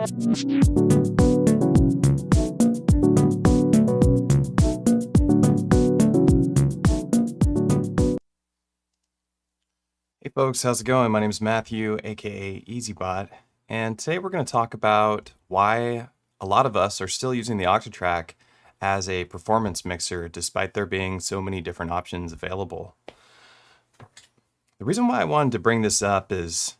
Hey folks, how's it going? My name is Matthew, aka EZBOT, and today we're going to talk about why a lot of us are still using the Octatrack as a performance mixer despite there being so many different options available. The reason why I wanted to bring this up is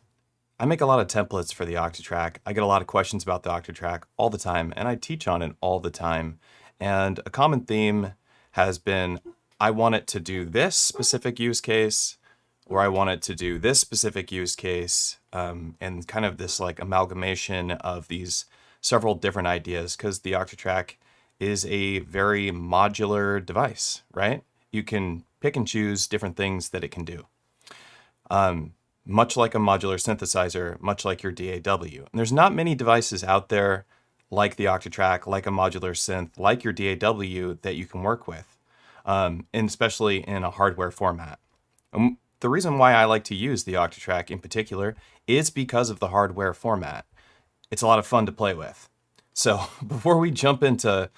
I make a lot of templates for the Octatrack. I get a lot of questions about the Octatrack all the time, and I teach on it all the time. And a common theme has been, I want it to do this specific use case, or I want it to do this specific use case, and kind of this like amalgamation of these several different ideas, because the Octatrack is a very modular device, right? You can pick and choose different things that it can do. Much like a modular synthesizer, much like your DAW. And there's not many devices out there like the Octatrack, like a modular synth, like your DAW that you can work with, and especially in a hardware format. The reason why I like to use the Octatrack in particular is because of the hardware format. It's a lot of fun to play with. So before we jump into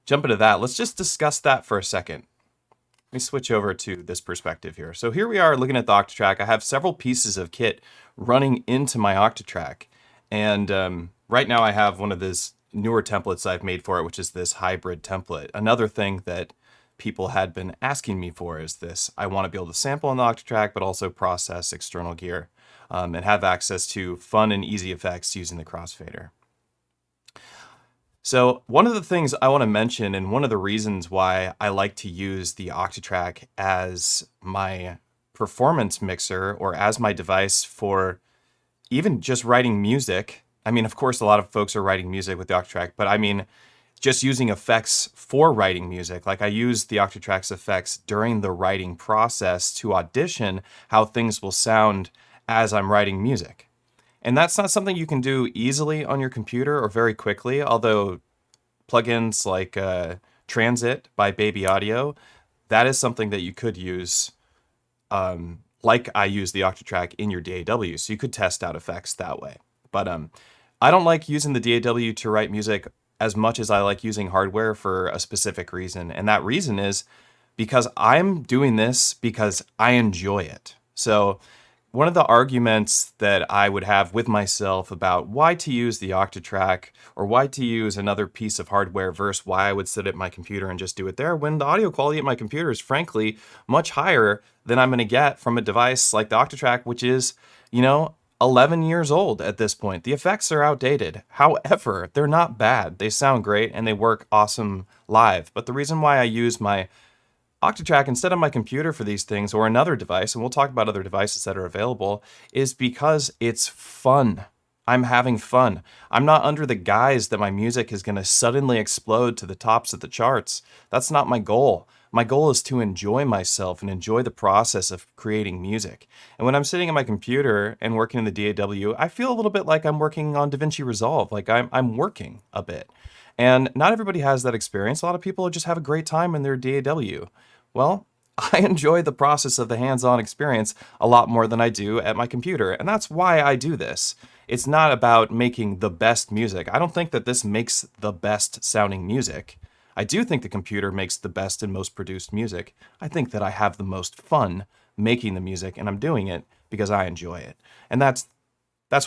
that, let's just discuss that for a second. Let me switch over to this perspective here. So here we are looking at the Octatrack. I have several pieces of kit running into my Octatrack. And right now I have one of these newer templates I've made for it, which is this hybrid template. Another thing that people had been asking me for is this. I want to be able to sample on the Octatrack, but also process external gear and have access to fun and easy effects using the crossfader. So one of the things I want to mention, and one of the reasons why I like to use the Octatrack as my performance mixer or as my device for even just writing music. I mean, of course, a lot of folks are writing music with the Octatrack, but I mean, just using effects for writing music. Like I use the Octatrack's effects during the writing process to audition how things will sound as I'm writing music. And that's not something you can do easily on your computer or very quickly, although plugins like Transit by Baby Audio, that is something that you could use like I use the Octatrack in your DAW, so you could test out effects that way. But I don't like using the DAW to write music as much as I like using hardware for a specific reason. And that reason is because I'm doing this because I enjoy it. So one of the arguments that I would have with myself about why to use the Octatrack or why to use another piece of hardware versus why I would sit at my computer and just do it there, when the audio quality at my computer is frankly much higher than I'm going to get from a device like the Octatrack, which is, 11 years old at this point. The effects are outdated. However, they're not bad. They sound great and they work awesome live. But the reason why I use my Octatrack instead of my computer for these things, or another device, and we'll talk about other devices that are available, is because it's fun. I'm having fun. I'm not under the guise that my music is going to suddenly explode to the tops of the charts. That's not my goal. My goal is to enjoy myself and enjoy the process of creating music. And when I'm sitting at my computer and working in the DAW, I feel a little bit like I'm working on DaVinci Resolve, like I'm working a bit. And not everybody has that experience. A lot of people just have a great time in their DAW. Well, I enjoy the process of the hands-on experience a lot more than I do at my computer. And that's why I do this. It's not about making the best music. I don't think that this makes the best sounding music. I do think the computer makes the best and most produced music. I think that I have the most fun making the music, and I'm doing it because I enjoy it. And that's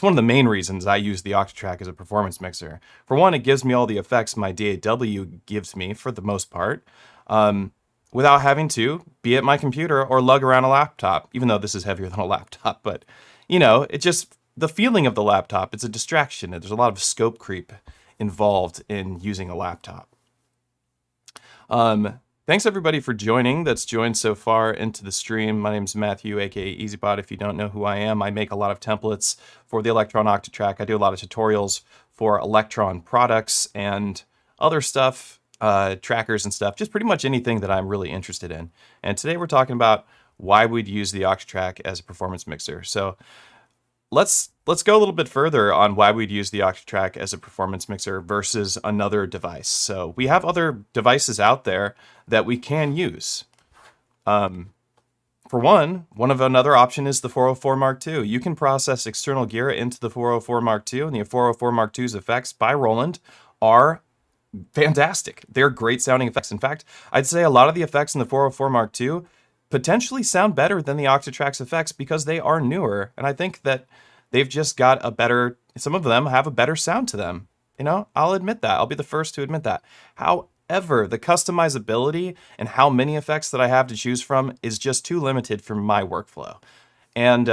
one of the main reasons I use the Octatrack as a performance mixer. For one, it gives me all the effects my DAW gives me for the most part, without having to be at my computer or lug around a laptop, even though this is heavier than a laptop. But, it just, the feeling of the laptop, it's a distraction. There's a lot of scope creep involved in using a laptop. Thanks everybody for joining that's joined so far into the stream. My name's Matthew, aka EZBOT. If you don't know who I am, I make a lot of templates for the Elektron Octatrack. I do a lot of tutorials for Elektron products and other stuff, trackers and stuff, just pretty much anything that I'm really interested in. And today we're talking about why we'd use the Octatrack as a performance mixer. So let's go a little bit further on why we'd use the Octatrack as a performance mixer versus another device. So we have other devices out there that we can use. For one of another option is the 404 Mark II. You can process external gear into the 404 Mark II, and the 404 Mark II's effects by Roland are fantastic. They're great sounding effects. In fact, I'd say a lot of the effects in the 404 Mark II potentially sound better than the Octatrack's effects because they are newer, and I think that they've just got a better, some of them have a better sound to them. You know, I'll admit that. I'll be the first to admit that. However, the customizability and how many effects that I have to choose from is just too limited for my workflow. And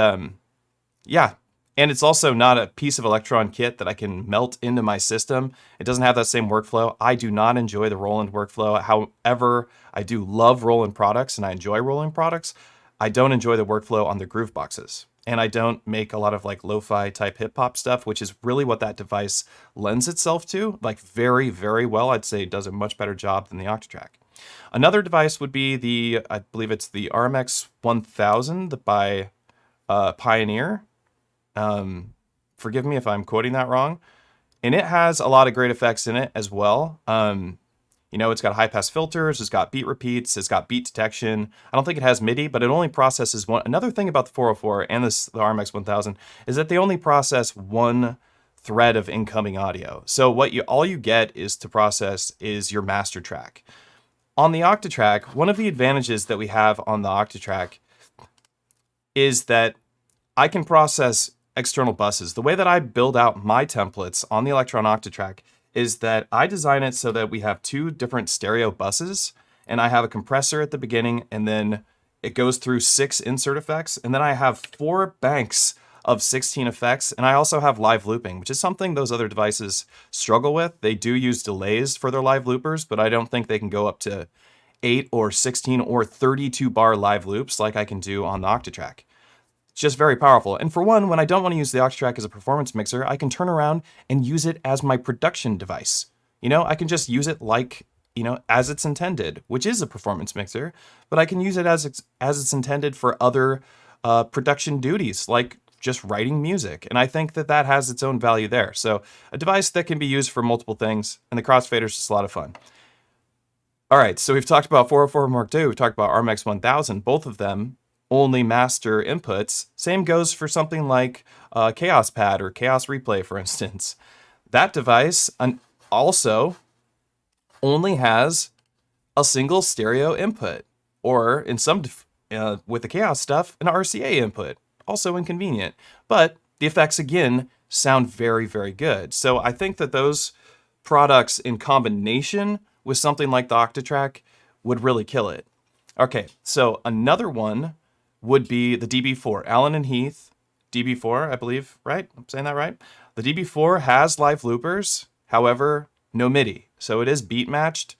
yeah, and it's also not a piece of Elektron kit that I can melt into my system. It doesn't have that same workflow. I do not enjoy the Roland workflow. However, I do love Roland products and I enjoy Roland products. I don't enjoy the workflow on the groove boxes. And I don't make a lot of like lo-fi type hip hop stuff, which is really what that device lends itself to, like very, very well. I'd say it does a much better job than the Octatrack. Another device would be I believe it's the RMX 1000 by Pioneer. Forgive me if I'm quoting that wrong. And it has a lot of great effects in it as well. You know, it's got high pass filters, it's got beat repeats, it's got beat detection. I don't think it has MIDI, but it only processes one. Another thing about the 404 and the RMX 1000 is that they only process one thread of incoming audio. So all you get is to process is your master track. On the Octatrack, one of the advantages that we have on the Octatrack is that I can process external buses. The way that I build out my templates on the Elektron Octatrack is that I design it so that we have two different stereo buses, and I have a compressor at the beginning, and then it goes through 6 insert effects, and then I have 4 banks of 16 effects, and I also have live looping, which is something those other devices struggle with. They do use delays for their live loopers, but I don't think they can go up to 8 or 16 or 32 bar live loops like I can do on the Octatrack. Just very powerful. And for one, when I don't want to use the Octatrack as a performance mixer, I can turn around and use it as my production device. You know, I can just use it like, you know, as it's intended, which is a performance mixer, but I can use it as it's intended for other production duties, like just writing music. And I think that that has its own value there. So a device that can be used for multiple things, and the crossfader is just a lot of fun. All right, so we've talked about 404 Mark II, we've talked about RMX 1000, both of them only master inputs. Same goes for something like Chaos Pad or Chaos Replay, for instance. That device also only has a single stereo input, or in some, with the Chaos stuff, an RCA input. Also inconvenient, but the effects, again, sound very, very good. So I think that those products in combination with something like the Octatrack would really kill it. Okay, so another one would be the DB4. Allen and Heath, DB4, I believe, right? I'm saying that right? The DB4 has live loopers, however, no MIDI. So it is beat matched,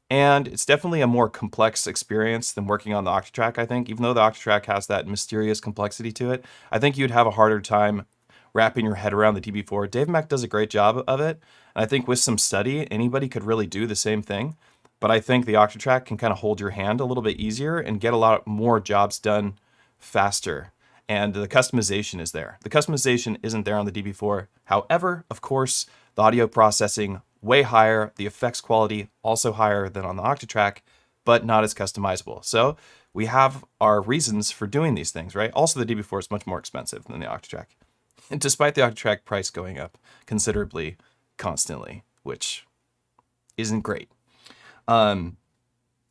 and it's definitely a more complex experience than working on the Octatrack, I think. Even though the Octatrack has that mysterious complexity to it, I think you'd have a harder time wrapping your head around the DB4. Dave Mack does a great job of it, and I think with some study, anybody could really do the same thing. But I think the Octatrack can kind of hold your hand a little bit easier and get a lot more jobs done faster. And the customization is there. The customization isn't there on the DB4. However, of course, the audio processing way higher, the effects quality also higher than on the Octatrack, but not as customizable. So we have our reasons for doing these things, right? Also, the DB4 is much more expensive than the Octatrack. And despite the Octatrack price going up considerably constantly, which isn't great.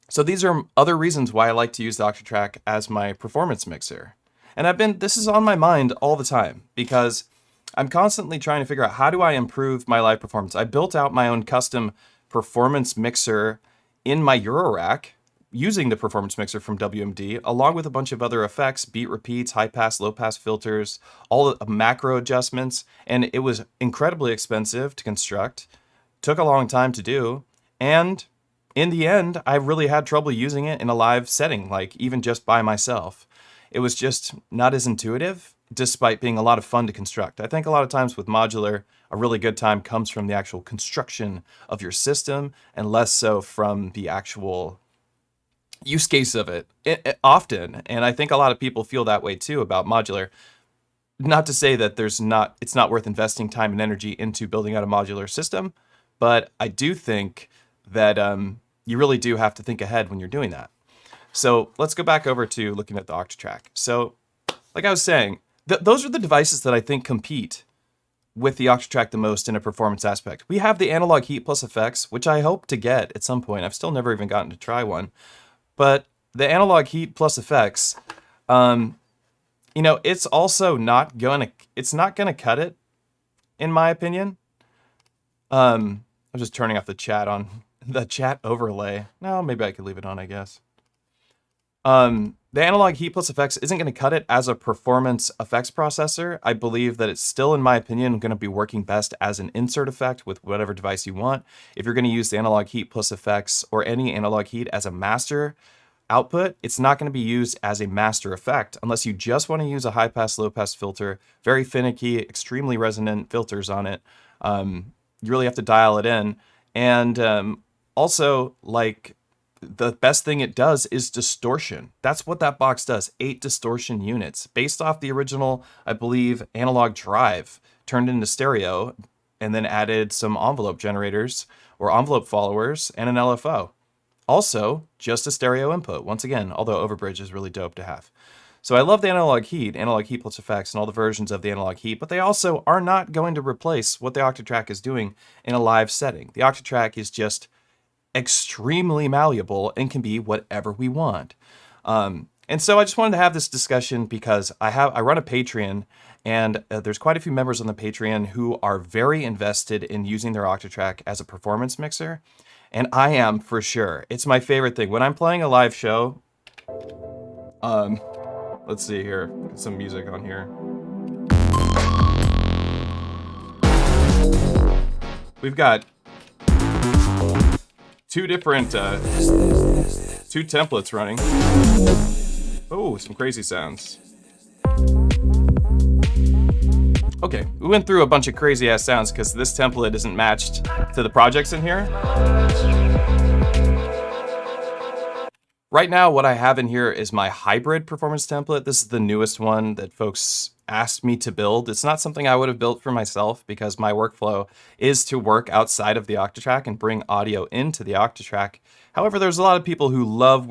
So these are other reasons why I like to use the Octatrack as my performance mixer. And this is on my mind all the time because I'm constantly trying to figure out how do I improve my live performance. I built out my own custom performance mixer in my Eurorack using the performance mixer from WMD, along with a bunch of other effects, beat repeats, high pass, low pass filters, all the macro adjustments. And it was incredibly expensive to construct, took a long time to do, and in the end, I really had trouble using it in a live setting, like even just by myself. It was just not as intuitive, despite being a lot of fun to construct. I think a lot of times with Modular, a really good time comes from the actual construction of your system and less so from the actual use case of it often. And I think a lot of people feel that way too about Modular. Not to say that it's not worth investing time and energy into building out a modular system, but I do think that you really do have to think ahead when you're doing that. So let's go back over to looking at the Octatrack. So like I was saying, those are the devices that I think compete with the Octatrack the most in a performance aspect. We have the analog heat plus effects, which I hope to get at some point. I've still never even gotten to try one. But the analog heat plus effects, you know, it's also not gonna cut it, in my opinion. I'm just turning off the chat overlay. No, maybe I could leave it on, I guess. The analog heat plus effects isn't going to cut it as a performance effects processor. I believe that it's still, in my opinion, going to be working best as an insert effect with whatever device you want. If you're going to use the analog heat plus effects or any analog heat as a master output, it's not going to be used as a master effect unless you just want to use a high pass, low pass filter, very finicky, extremely resonant filters on it. You really have to dial it in. And also, like, the best thing it does is distortion. That's what that box does. 8 distortion units based off the original, I believe, analog drive turned into stereo and then added some envelope generators or envelope followers and an LFO. Also, just a stereo input. Once again, although overbridge is really dope to have. So I love the analog heat plus effects, and all the versions of the analog heat, but they also are not going to replace what the Octatrack is doing in a live setting. The Octatrack is just extremely malleable and can be whatever we want. And so I just wanted to have this discussion because I run a Patreon, and there's quite a few members on the Patreon who are very invested in using their Octatrack as a performance mixer. And I am, for sure. It's my favorite thing. When I'm playing a live show, let's see here, get some music on here. We've got two different, two templates running. Oh, some crazy sounds. Okay, we went through a bunch of crazy ass sounds because this template isn't matched to the projects in here. Right now, what I have in here is my hybrid performance template. This is the newest one that folks asked me to build. It's not something I would have built for myself because my workflow is to work outside of the Octatrack and bring audio into the Octatrack. However, there's a lot of people who love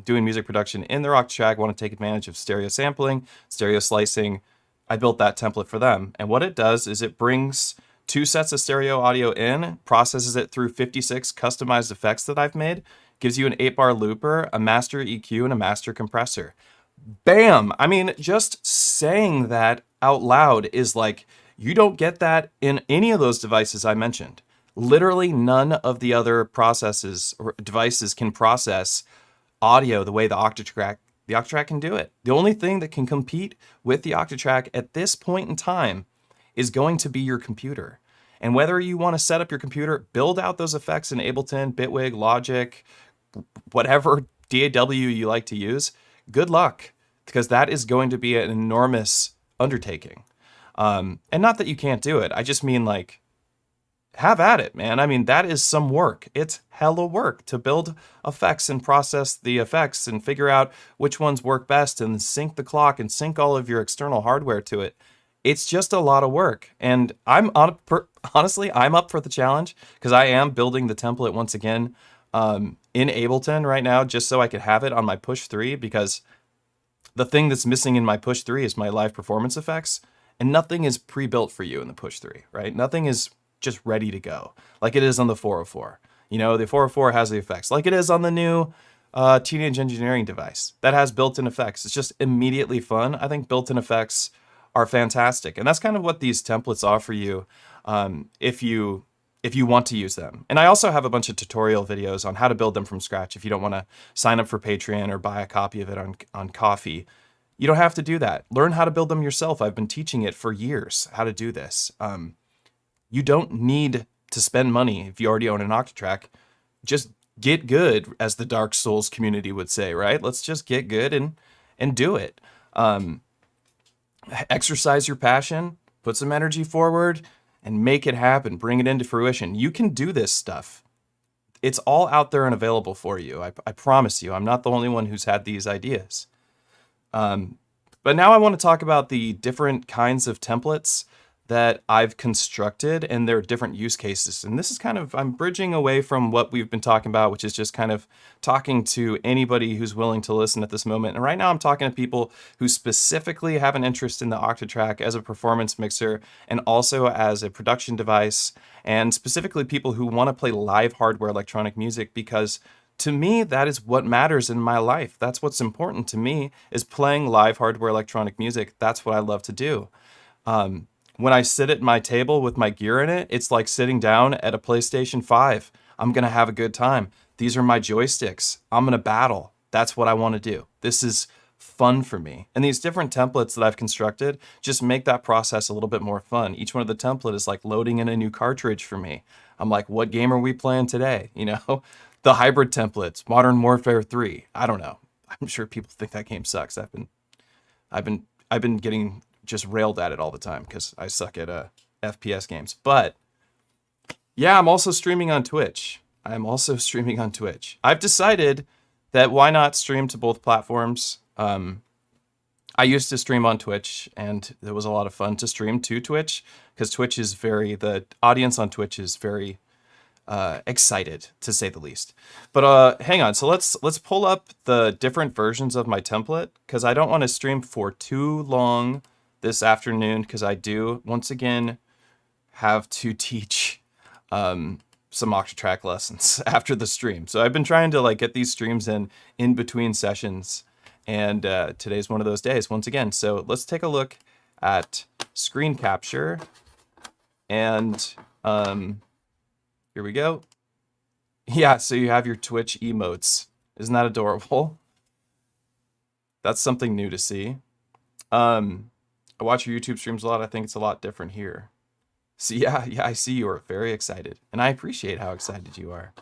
doing music production in their Octatrack, want to take advantage of stereo sampling, stereo slicing. I built that template for them. And what it does is it brings 2 sets of stereo audio in, processes it through 56 customized effects that I've made, gives you an 8-bar looper, a master EQ, and a master compressor. Bam! I mean, just saying that out loud is like, you don't get that in any of those devices I mentioned. Literally none of the other processes or devices can process audio the way the Octatrack can do it. The only thing that can compete with the Octatrack at this point in time is going to be your computer. And whether you want to set up your computer, build out those effects in Ableton, Bitwig, Logic, whatever DAW you like to use, good luck, because that is going to be an enormous undertaking. And not that you can't do it. I just mean, like, have at it, man. I mean, that is some work. It's hella work to build effects and process the effects and figure out which ones work best and sync the clock and sync all of your external hardware to it. It's just a lot of work. And honestly, I'm up for the challenge because I am building the template once again in Ableton right now, just so I could have it on my Push 3, because the thing that's missing in my Push 3 is my live performance effects, and nothing is pre-built for you in the Push 3, right? Nothing is just ready to go like it is on the 404. You know, the 404 has the effects like it is on the new Teenage Engineering device that has built-in effects. It's just immediately fun. I think built-in effects are fantastic, and that's kind of what these templates offer you if you want to use them. And I also have a bunch of tutorial videos on how to build them from scratch if you don't want to sign up for Patreon or buy a copy of it on Ko-fi. You don't have to do that. Learn how to build them yourself. I've been teaching it for years, how to do this. You don't need to spend money if you already own an Octatrack. Just get good, as the Dark Souls community would say, right? Let's just get good and do it. Exercise your passion, put some energy forward, and make it happen. Bring it into fruition. You can do this stuff. It's all out there and available for you. I promise you. I'm not the only one who's had these ideas. But now I want to talk about the different kinds of templates that I've constructed, and there are different use cases. And this is kind of, I'm bridging away from what we've been talking about, which is just kind of talking to anybody who's willing to listen at this moment. And right now I'm talking to people who specifically have an interest in the Octatrack as a performance mixer and also as a production device, and specifically people who want to play live hardware electronic music, because to me, that is what matters in my life. That's what's important to me, is playing live hardware electronic music. That's what I love to do. When I sit at my table with my gear in it, it's like sitting down at a PlayStation 5. I'm going to have a good time. These are my joysticks. I'm going to battle. That's what I want to do. This is fun for me. And these different templates that I've constructed just make that process a little bit more fun. Each one of the template is like loading in a new cartridge for me. I'm like, what game are we playing today? You know, the hybrid templates, Modern Warfare 3. I don't know. I'm sure people think that game sucks. I've been getting just railed at it all the time because I suck at FPS games. But yeah, I'm also streaming on Twitch. I've decided that why not stream to both platforms. I used to stream on Twitch, and it was a lot of fun to stream to Twitch because the audience on Twitch is very excited, to say the least. But hang on, so let's pull up the different versions of my template, because I don't want to stream for too long this afternoon, because I do once again have to teach some Octatrack lessons after the stream. So I've been trying to like get these streams in between sessions, and today's one of those days once again. So let's take a look at screen capture, and here we go. Yeah, so you have your Twitch emotes. Isn't that adorable? That's something new to see. I watch your YouTube streams a lot. I think it's a lot different here. So yeah, I see you are very excited, and I appreciate how excited you are.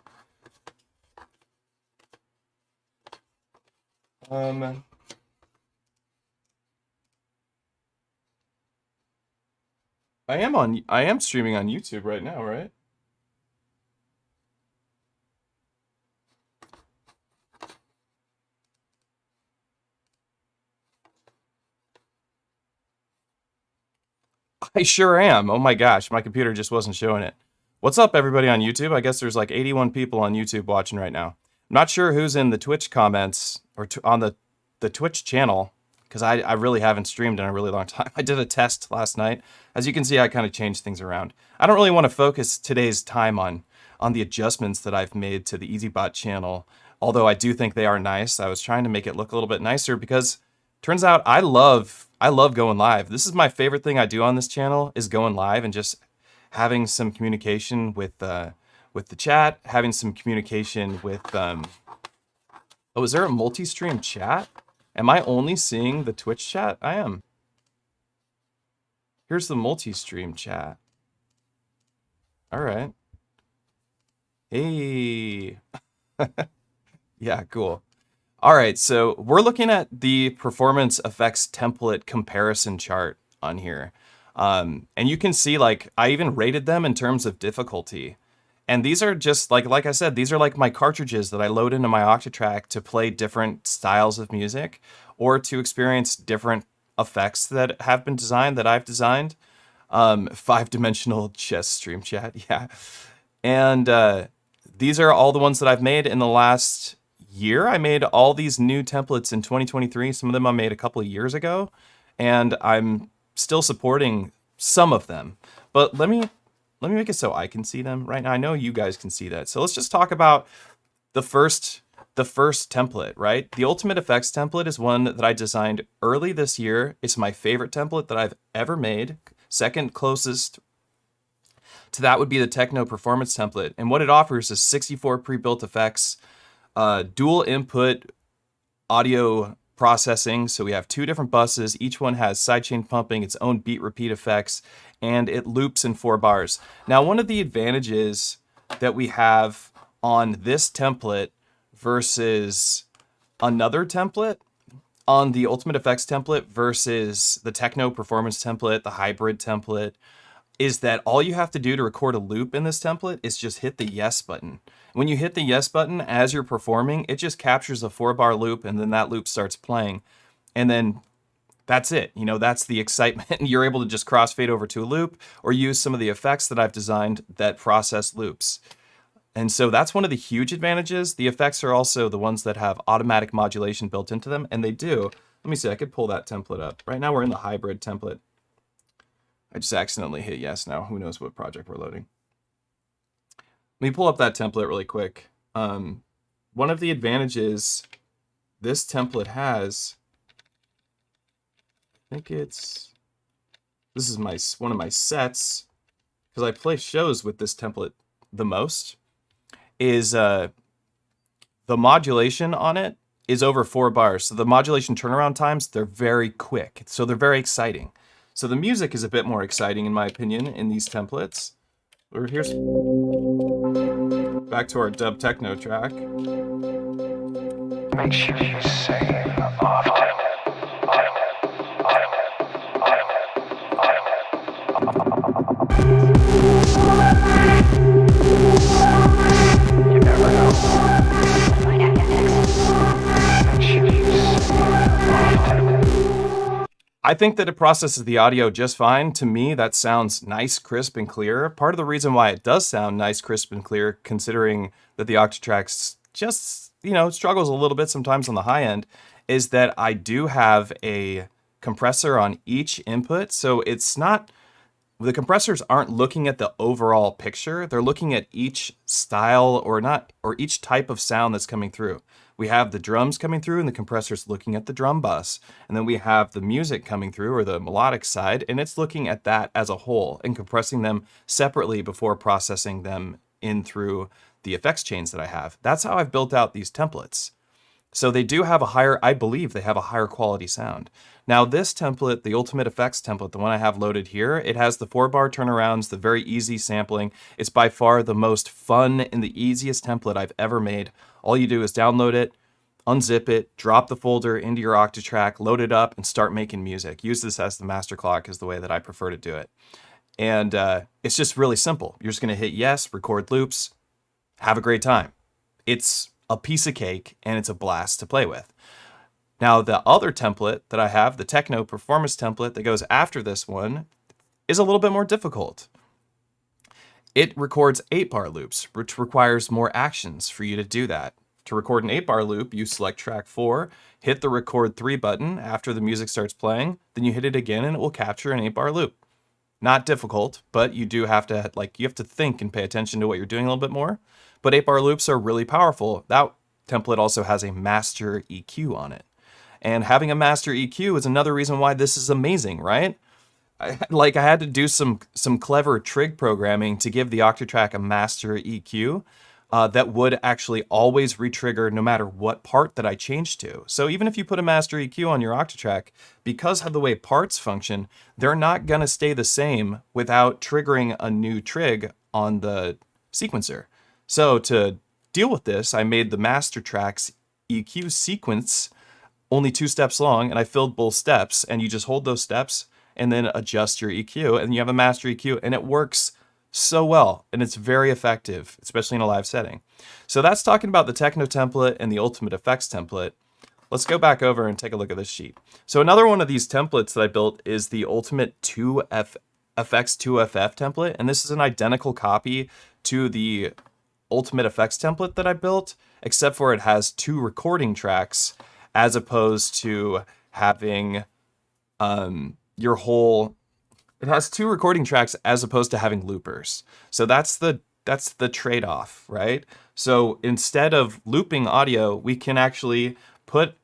I am streaming on YouTube right now, right? I sure am. Oh my gosh, my computer just wasn't showing it. What's up, everybody on YouTube? I guess there's like 81 people on YouTube watching right now. I'm not sure who's in the Twitch comments or on the Twitch channel, because I really haven't streamed in a really long time. I did a test last night. As you can see, I kind of changed things around. I don't really want to focus today's time on the adjustments that I've made to the EZBOT channel, although I do think they are nice. I was trying to make it look a little bit nicer because turns out I love going live. This is my favorite thing I do on this channel, is going live and just having some communication with the chat, having some communication with oh, is there a multi-stream chat? Am I only seeing the Twitch chat? I am. Here's the multi-stream chat. All right. Hey. Yeah, cool. All right, so we're looking at the performance effects template comparison chart on here. And you can see, like, I even rated them in terms of difficulty. And these are just, like I said, these are like my cartridges that I load into my Octatrack to play different styles of music or to experience different effects that have been designed, that I've designed. 5-dimensional chess stream chat, yeah. And these are all the ones that I've made in the last year. I made all these new templates in 2023. Some of them I made a couple of years ago, and I'm still supporting some of them. But let me make it so I can see them right now. I know you guys can see that. So let's just talk about the first template, right? The Ultimate Effects template is one that I designed early this year. It's my favorite template that I've ever made. Second closest to that would be the Techno Performance template. And what it offers is 64 pre-built effects, dual input audio processing. So we have 2 different buses. Each one has sidechain pumping, its own beat repeat effects, and it loops in 4 bars. Now, one of the advantages that we have on this template versus another template, on the Ultimate Effects template versus the Techno Performance template, the Hybrid template, is that all you have to do to record a loop in this template is just hit the yes button. When you hit the yes button as you're performing, it just captures a 4-bar loop, and then that loop starts playing. And then that's it. You know, that's the excitement. You're able to just crossfade over to a loop or use some of the effects that I've designed that process loops. And so that's one of the huge advantages. The effects are also the ones that have automatic modulation built into them, and they do. Let me see, I could pull that template up. Right now we're in the hybrid template. I just accidentally hit yes now. Who knows what project we're loading. Let me pull up that template really quick. One of the advantages this template has, I think this is one of my sets, because I play shows with this template the most, is the modulation on it is over 4 bars. So the modulation turnaround times, they're very quick. So they're very exciting. So the music is a bit more exciting, in my opinion, in these templates. Here's back to our dub techno track. Make sure you say often. You never know. Make sure you say often. I think that it processes the audio just fine. To me, that sounds nice, crisp, and clear. Part of the reason why it does sound nice, crisp, and clear, considering that the Octatrack's just, struggles a little bit sometimes on the high end, is that I do have a compressor on each input. So it's not, the compressors aren't looking at the overall picture. They're looking at each style or each type of sound that's coming through. We have the drums coming through and the compressor's looking at the drum bus. And then we have the music coming through, or the melodic side, and it's looking at that as a whole and compressing them separately before processing them in through the effects chains that I have. That's how I've built out these templates. So they do have I believe they have a higher quality sound. Now this template, the Ultimate Effects template, the one I have loaded here, it has the 4-bar turnarounds, the very easy sampling. It's by far the most fun and the easiest template I've ever made. All you do is download it, unzip it, drop the folder into your Octatrack, load it up, and start making music. Use this as the master clock is the way that I prefer to do it. And it's just really simple. You're just gonna hit yes, record loops, have a great time. It's a piece of cake and it's a blast to play with. Now the other template that I have, the Techno Performance template that goes after this one, is a little bit more difficult. It records 8-bar loops, which requires more actions for you to do that. To record an 8-bar loop, you select track 4, hit the record 3 button after the music starts playing, then you hit it again and it will capture an 8-bar loop. Not difficult, but you do have to you have to think and pay attention to what you're doing a little bit more. But 8-bar loops are really powerful. That template also has a master EQ on it. And having a master EQ is another reason why this is amazing, right? I had to do some clever trig programming to give the Octatrack a master EQ that would actually always retrigger no matter what part that I changed to. So even if you put a master EQ on your Octatrack, because of the way parts function, they're not gonna stay the same without triggering a new trig on the sequencer. So to deal with this, I made the master track's EQ sequence only 2 steps long, and I filled both steps, and you just hold those steps and then adjust your EQ, and you have a master EQ, and it works so well, and it's very effective, especially in a live setting. So that's talking about the Techno template and the Ultimate Effects template. Let's go back over and take a look at this sheet. So another one of these templates that I built is the Ultimate FX 2FF template, and this is an identical copy to the Ultimate Effects template that I built, except for it has 2 recording tracks as opposed to having it has 2 recording tracks as opposed to having loopers. So that's the trade-off, right? So instead of looping audio, we can actually put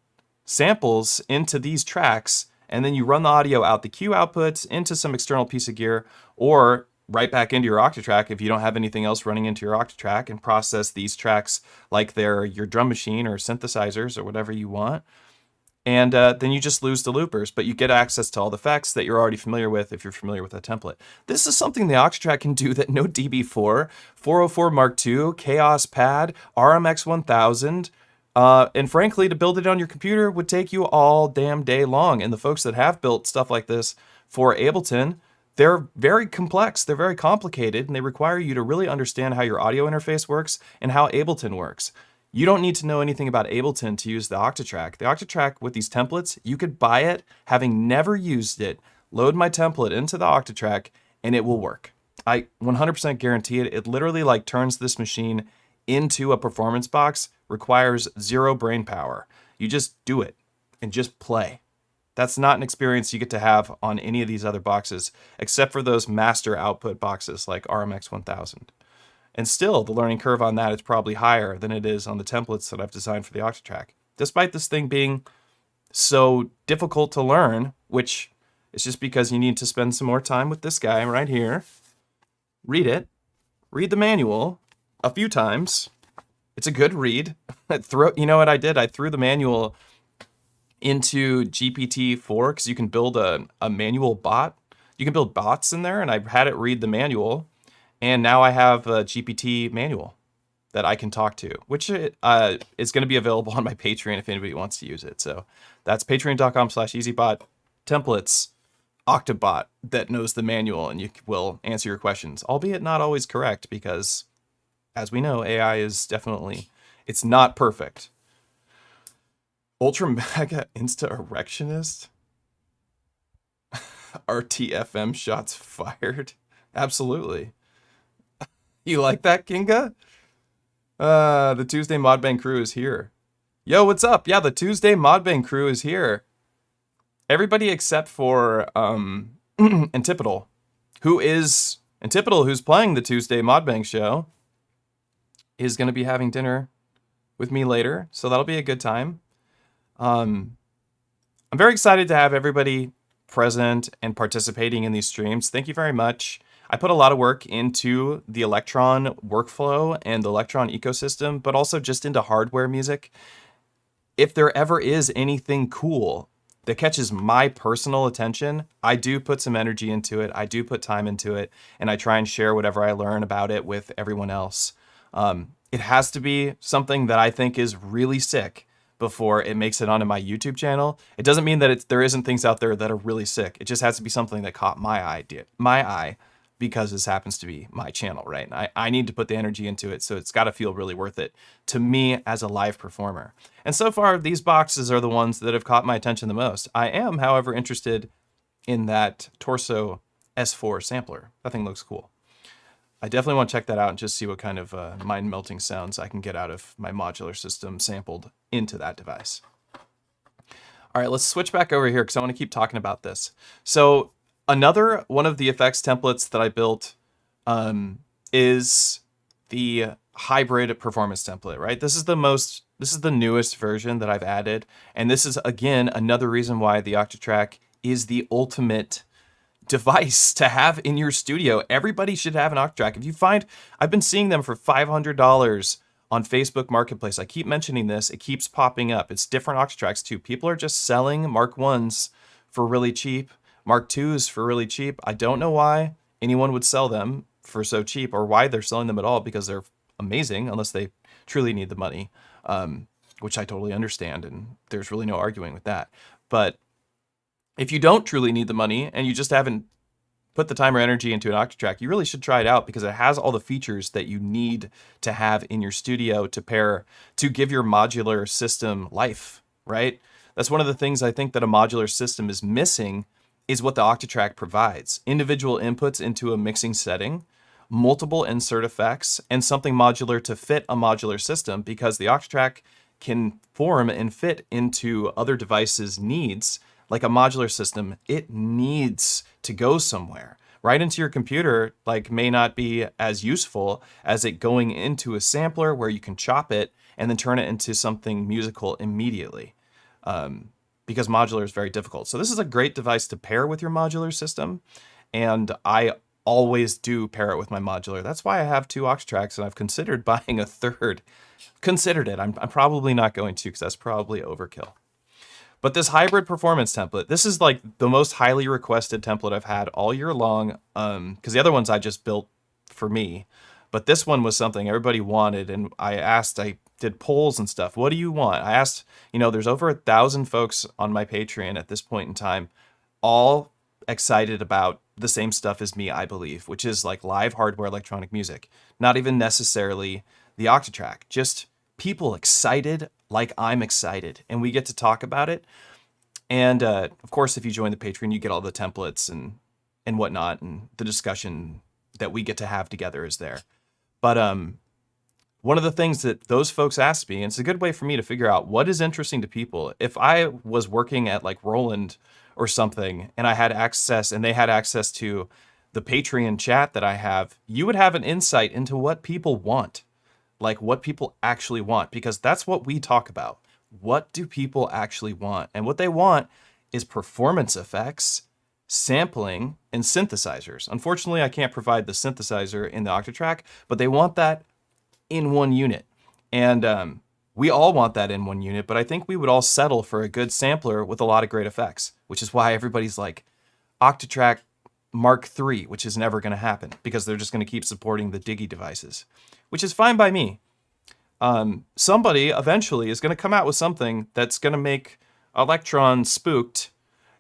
samples into these tracks, and then you run the audio out the cue outputs into some external piece of gear, or right back into your Octatrack if you don't have anything else running into your Octatrack, and process these tracks like they're your drum machine or synthesizers or whatever you want. And then you just lose the loopers, but you get access to all the effects that you're already familiar with if you're familiar with that template. This is something the Octatrack can do that no DB4, 404 Mark II, Chaos Pad, RMX 1000, and frankly, to build it on your computer would take you all damn day long. And the folks that have built stuff like this for Ableton, they're very complex, they're very complicated, and they require you to really understand how your audio interface works and how Ableton works. You don't need to know anything about Ableton to use the Octatrack. The Octatrack with these templates, you could buy it, having never used it, load my template into the Octatrack, and it will work. I 100% guarantee it. It literally like turns this machine into a performance box, requires zero brain power. You just do it and just play. That's not an experience you get to have on any of these other boxes, except for those master output boxes like RMX 1000. And still, the learning curve on that is probably higher than it is on the templates that I've designed for the Octatrack. Despite this thing being so difficult to learn, which is just because you need to spend some more time with this guy right here. Read it. Read the manual a few times. It's a good read. You know what I did? I threw the manual into GPT-4 because you can build a manual bot. You can build bots in there, and I had it read the manual. And now I have a GPT manual that I can talk to, which is going to be available on my Patreon if anybody wants to use it. So that's patreon.com/EZBOT templates, Octabot that knows the manual and you will answer your questions, albeit not always correct because, as we know, AI is definitely, it's not perfect. Ultra Mega Insta Erectionist? RTFM shots fired? Absolutely. You like that, Kinga? The Tuesday Modbang crew is here. Yo, what's up? Yeah, the Tuesday Modbang crew is here. Everybody except for Antipodal, who's playing the Tuesday Modbang show, is going to be having dinner with me later, so that'll be a good time. I'm very excited to have everybody present and participating in these streams. Thank you very much. I put a lot of work into the Elektron workflow and the Elektron ecosystem, but also just into hardware music. If there ever is anything cool that catches my personal attention, I do put some energy into it. I do put time into it, and I try and share whatever I learn about it with everyone else. It has to be something that I think is really sick before it makes it onto my YouTube channel. It doesn't mean that there isn't things out there that are really sick. It just has to be something that caught my eye, because this happens to be my channel, right? And I need to put the energy into it, so it's got to feel really worth it to me as a live performer. And so far, these boxes are the ones that have caught my attention the most. I am, however, interested in that Torso S4 sampler. That thing looks cool. I definitely want to check that out and just see what kind of mind-melting sounds I can get out of my modular system sampled into that device. All right, let's switch back over here because I want to keep talking about this. So another one of the effects templates that I built is the hybrid performance template, right? This is the newest version that I've added. And this is, again, another reason why the Octatrack is the ultimate device to have in your studio. Everybody should have an Octatrack. If you find, I've been seeing them for $500 on Facebook Marketplace. I keep mentioning this. It keeps popping up. It's different Octatracks too. People are just selling Mark 1s for really cheap, Mark 2s for really cheap. I don't know why anyone would sell them for so cheap or why they're selling them at all, because they're amazing unless they truly need the money, which I totally understand. And there's really no arguing with that. But if you don't truly need the money and you just haven't put the time or energy into an Octatrack, you really should try it out because it has all the features that you need to have in your studio to give your modular system life, right? That's one of the things I think that a modular system is missing, is what the Octatrack provides. Individual inputs into a mixing setting, multiple insert effects, and something modular to fit a modular system, because the Octatrack can form and fit into other devices' needs. Like a modular system, it needs to go somewhere. Right into your computer, like, may not be as useful as it going into a sampler where you can chop it and then turn it into something musical immediately. Because modular is very difficult. So this is a great device to pair with your modular system. And I always do pair it with my modular. That's why I have 2 Octatracks, and I've considered buying a third. Considered it. I'm probably not going to, because that's probably overkill. But this hybrid performance template, this is like the most highly requested template I've had all year long, because the other ones I just built for me. But this one was something everybody wanted, and I did polls and stuff. What do you want? I asked, there's over 1,000 folks on my Patreon at this point in time, all excited about the same stuff as me, I believe, which is like live hardware electronic music. Not even necessarily the Octatrack, just people excited like I'm excited, and we get to talk about it. And of course, if you join the Patreon, you get all the templates and whatnot, and the discussion that we get to have together is there. But one of the things that those folks asked me, and it's a good way for me to figure out what is interesting to people. If I was working at like Roland or something, and I had access, and they had access to the Patreon chat that I have, you would have an insight into what people want, like what people actually want, because that's what we talk about. What do people actually want? And what they want is performance effects, sampling, and synthesizers. Unfortunately, I can't provide the synthesizer in the Octatrack, but they want that in one unit. And we all want that in one unit, but I think we would all settle for a good sampler with a lot of great effects, which is why everybody's like, Octatrack Mark III, which is never going to happen because they're just going to keep supporting the Digi devices, which is fine by me. Somebody eventually is going to come out with something that's going to make Elektron spooked,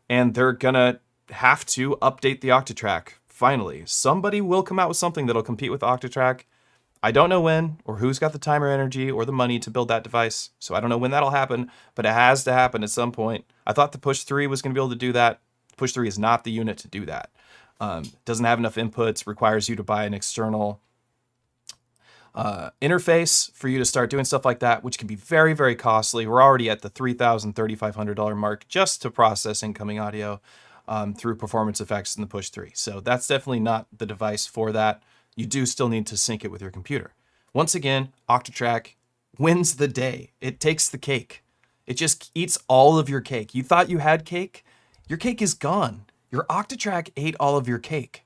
and they're going to have to update the Octatrack. Finally, somebody will come out with something that'll compete with Octatrack. I don't know when, or who's got the time or energy or the money to build that device, so I don't know when that'll happen, but it has to happen at some point. I thought the Push 3 was going to be able to do that. Push 3 is not the unit to do that. Doesn't have enough inputs, requires you to buy an external interface for you to start doing stuff like that, which can be very, very costly. We're already at the $3,000, $3,500 mark just to process incoming audio through performance effects in the Push 3. So that's definitely not the device for that. You do still need to sync it with your computer. Once again, Octatrack wins the day. It takes the cake. It just eats all of your cake. You thought you had cake? Your cake is gone. Your Octatrack ate all of your cake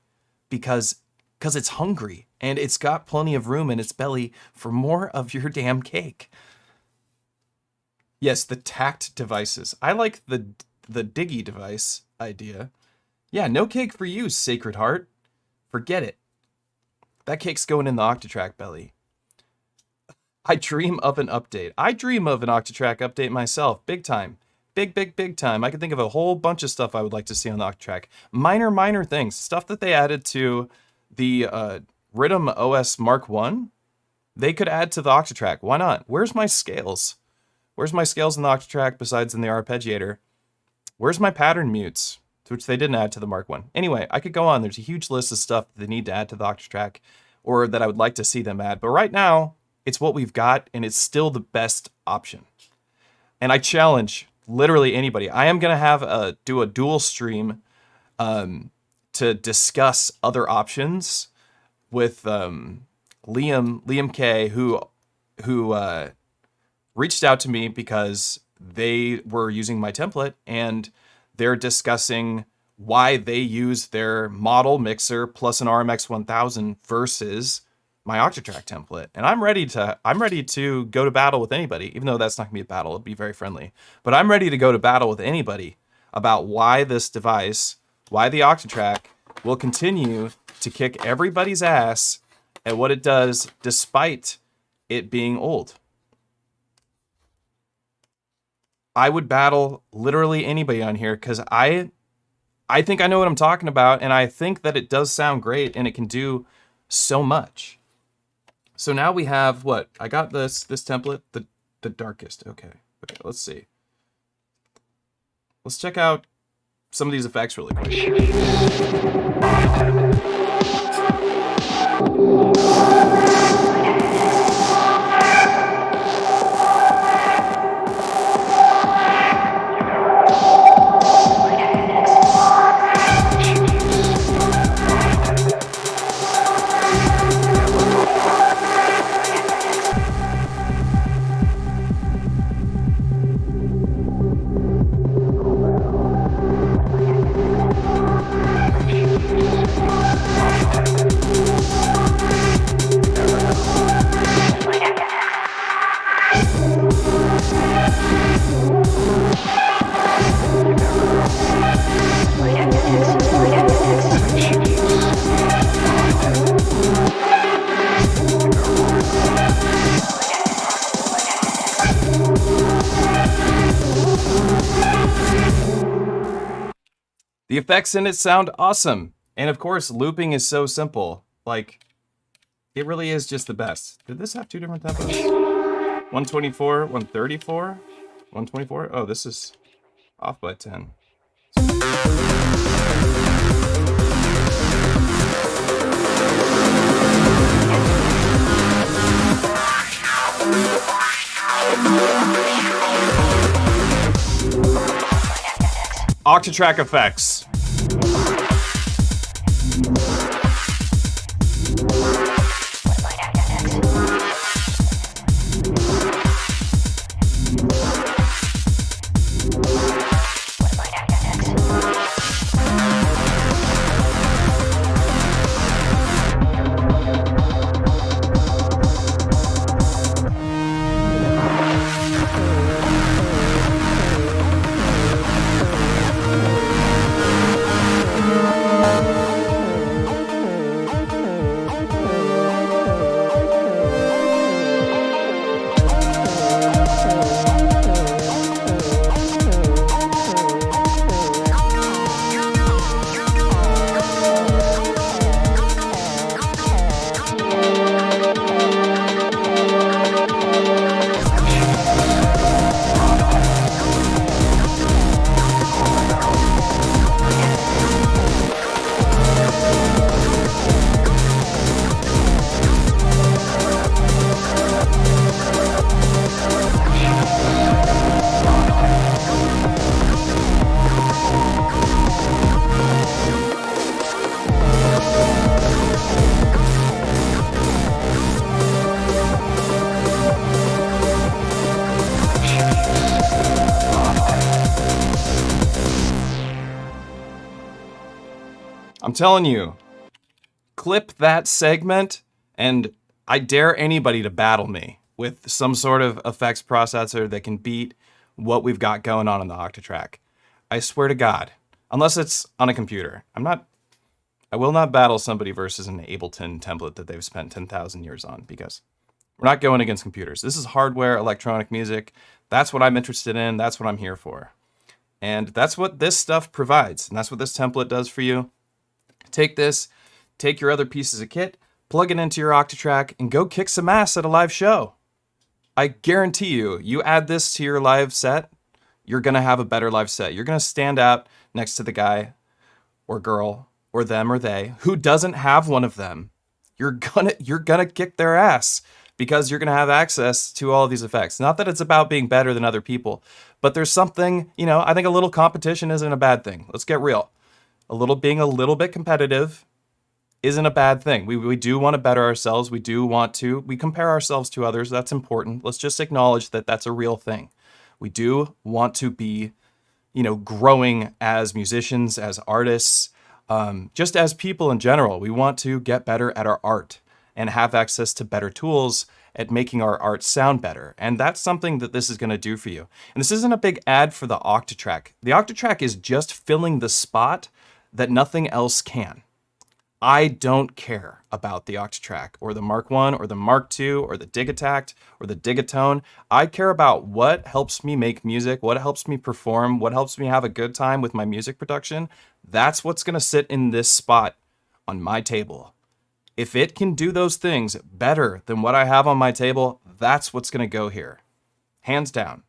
because it's hungry and it's got plenty of room in its belly for more of your damn cake. Yes, the tact devices. I like the Digi device idea. Yeah, no cake for you, Sacred Heart. Forget it. That cake's going in the Octatrack belly. I dream of an update. I dream of an Octatrack update myself, big time. Big time. I can think of a whole bunch of stuff I would like to see on the Octatrack. Minor things. Stuff that they added to the Rhythm OS Mark 1. They could add to the Octatrack. Why not? Where's my scales? Where's my scales in the Octatrack besides in the arpeggiator? Where's my pattern mutes? Which they didn't add to the Mark 1. Anyway, I could go on. There's a huge list of stuff that they need to add to the Octatrack, or that I would like to see them add. But right now, it's what we've got, and it's still the best option. And I challenge literally anybody. I am going to do a dual stream to discuss other options with Liam K, who reached out to me because they were using my template, and they're discussing why they use their model mixer plus an RMX 1000 versus my Octatrack template. And I'm ready to go to battle with anybody, even though that's not gonna be a battle, it'll be very friendly. But I'm ready to go to battle with anybody about why this device, why the Octatrack will continue to kick everybody's ass at what it does despite it being old. I would battle literally anybody on here because I think I know what I'm talking about, and I think that it does sound great and it can do so much. So now we have what? I got this template, the darkest. Okay, let's see. Let's check out some of these effects really quick. The effects in it sound awesome. And of course, looping is so simple. Like, it really is just the best. Did this have two different tempos? 124, 134, 124. Oh, this is off by 10. Octatrack FX. I'm telling you, clip that segment, and I dare anybody to battle me with some sort of effects processor that can beat what we've got going on in the Octatrack. I swear to God, unless it's on a computer. I will not battle somebody versus an Ableton template that they've spent 10,000 years on, because we're not going against computers. This is hardware, electronic music. That's what I'm interested in. That's what I'm here for. And that's what this stuff provides. And that's what this template does for you. Take this, take your other pieces of kit, plug it into your Octatrack, and go kick some ass at a live show. I guarantee you, you add this to your live set, you're going to have a better live set. You're going to stand out next to the guy or girl or them or they who doesn't have one of them. You're gonna kick their ass because you're going to have access to all of these effects. Not that it's about being better than other people, but there's something, I think a little competition isn't a bad thing. Let's get real. Being a little bit competitive isn't a bad thing. We do want to better ourselves. We compare ourselves to others. That's important. Let's just acknowledge that that's a real thing. We do want to be, growing as musicians, as artists, just as people in general. We want to get better at our art and have access to better tools at making our art sound better. And that's something that this is going to do for you. And this isn't a big ad for the Octatrack. The Octatrack is just filling the spot that nothing else can. I don't care about the Octatrack or the Mark I or the Mark II or the Digitact or the Digatone. I care about what helps me make music, what helps me perform, what helps me have a good time with my music production. That's what's going to sit in this spot on my table. If it can do those things better than what I have on my table, that's what's going to go here. Hands down.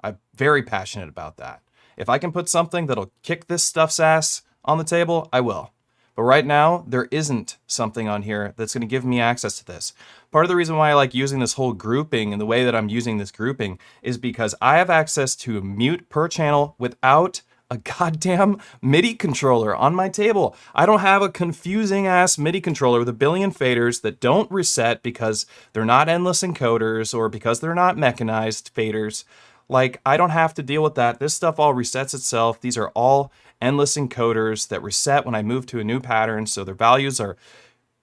I'm very passionate about that. If I can put something that'll kick this stuff's ass on the table, I will. But right now, there isn't something on here that's going to give me access to this. Part of the reason why I like using this whole grouping and the way that I'm using this grouping is because I have access to mute per channel without a goddamn MIDI controller on my table. I don't have a confusing ass MIDI controller with a billion faders that don't reset because they're not endless encoders or because they're not mechanized faders. Like, I don't have to deal with that. This stuff all resets itself. These are all endless encoders that reset when I move to a new pattern, so their values are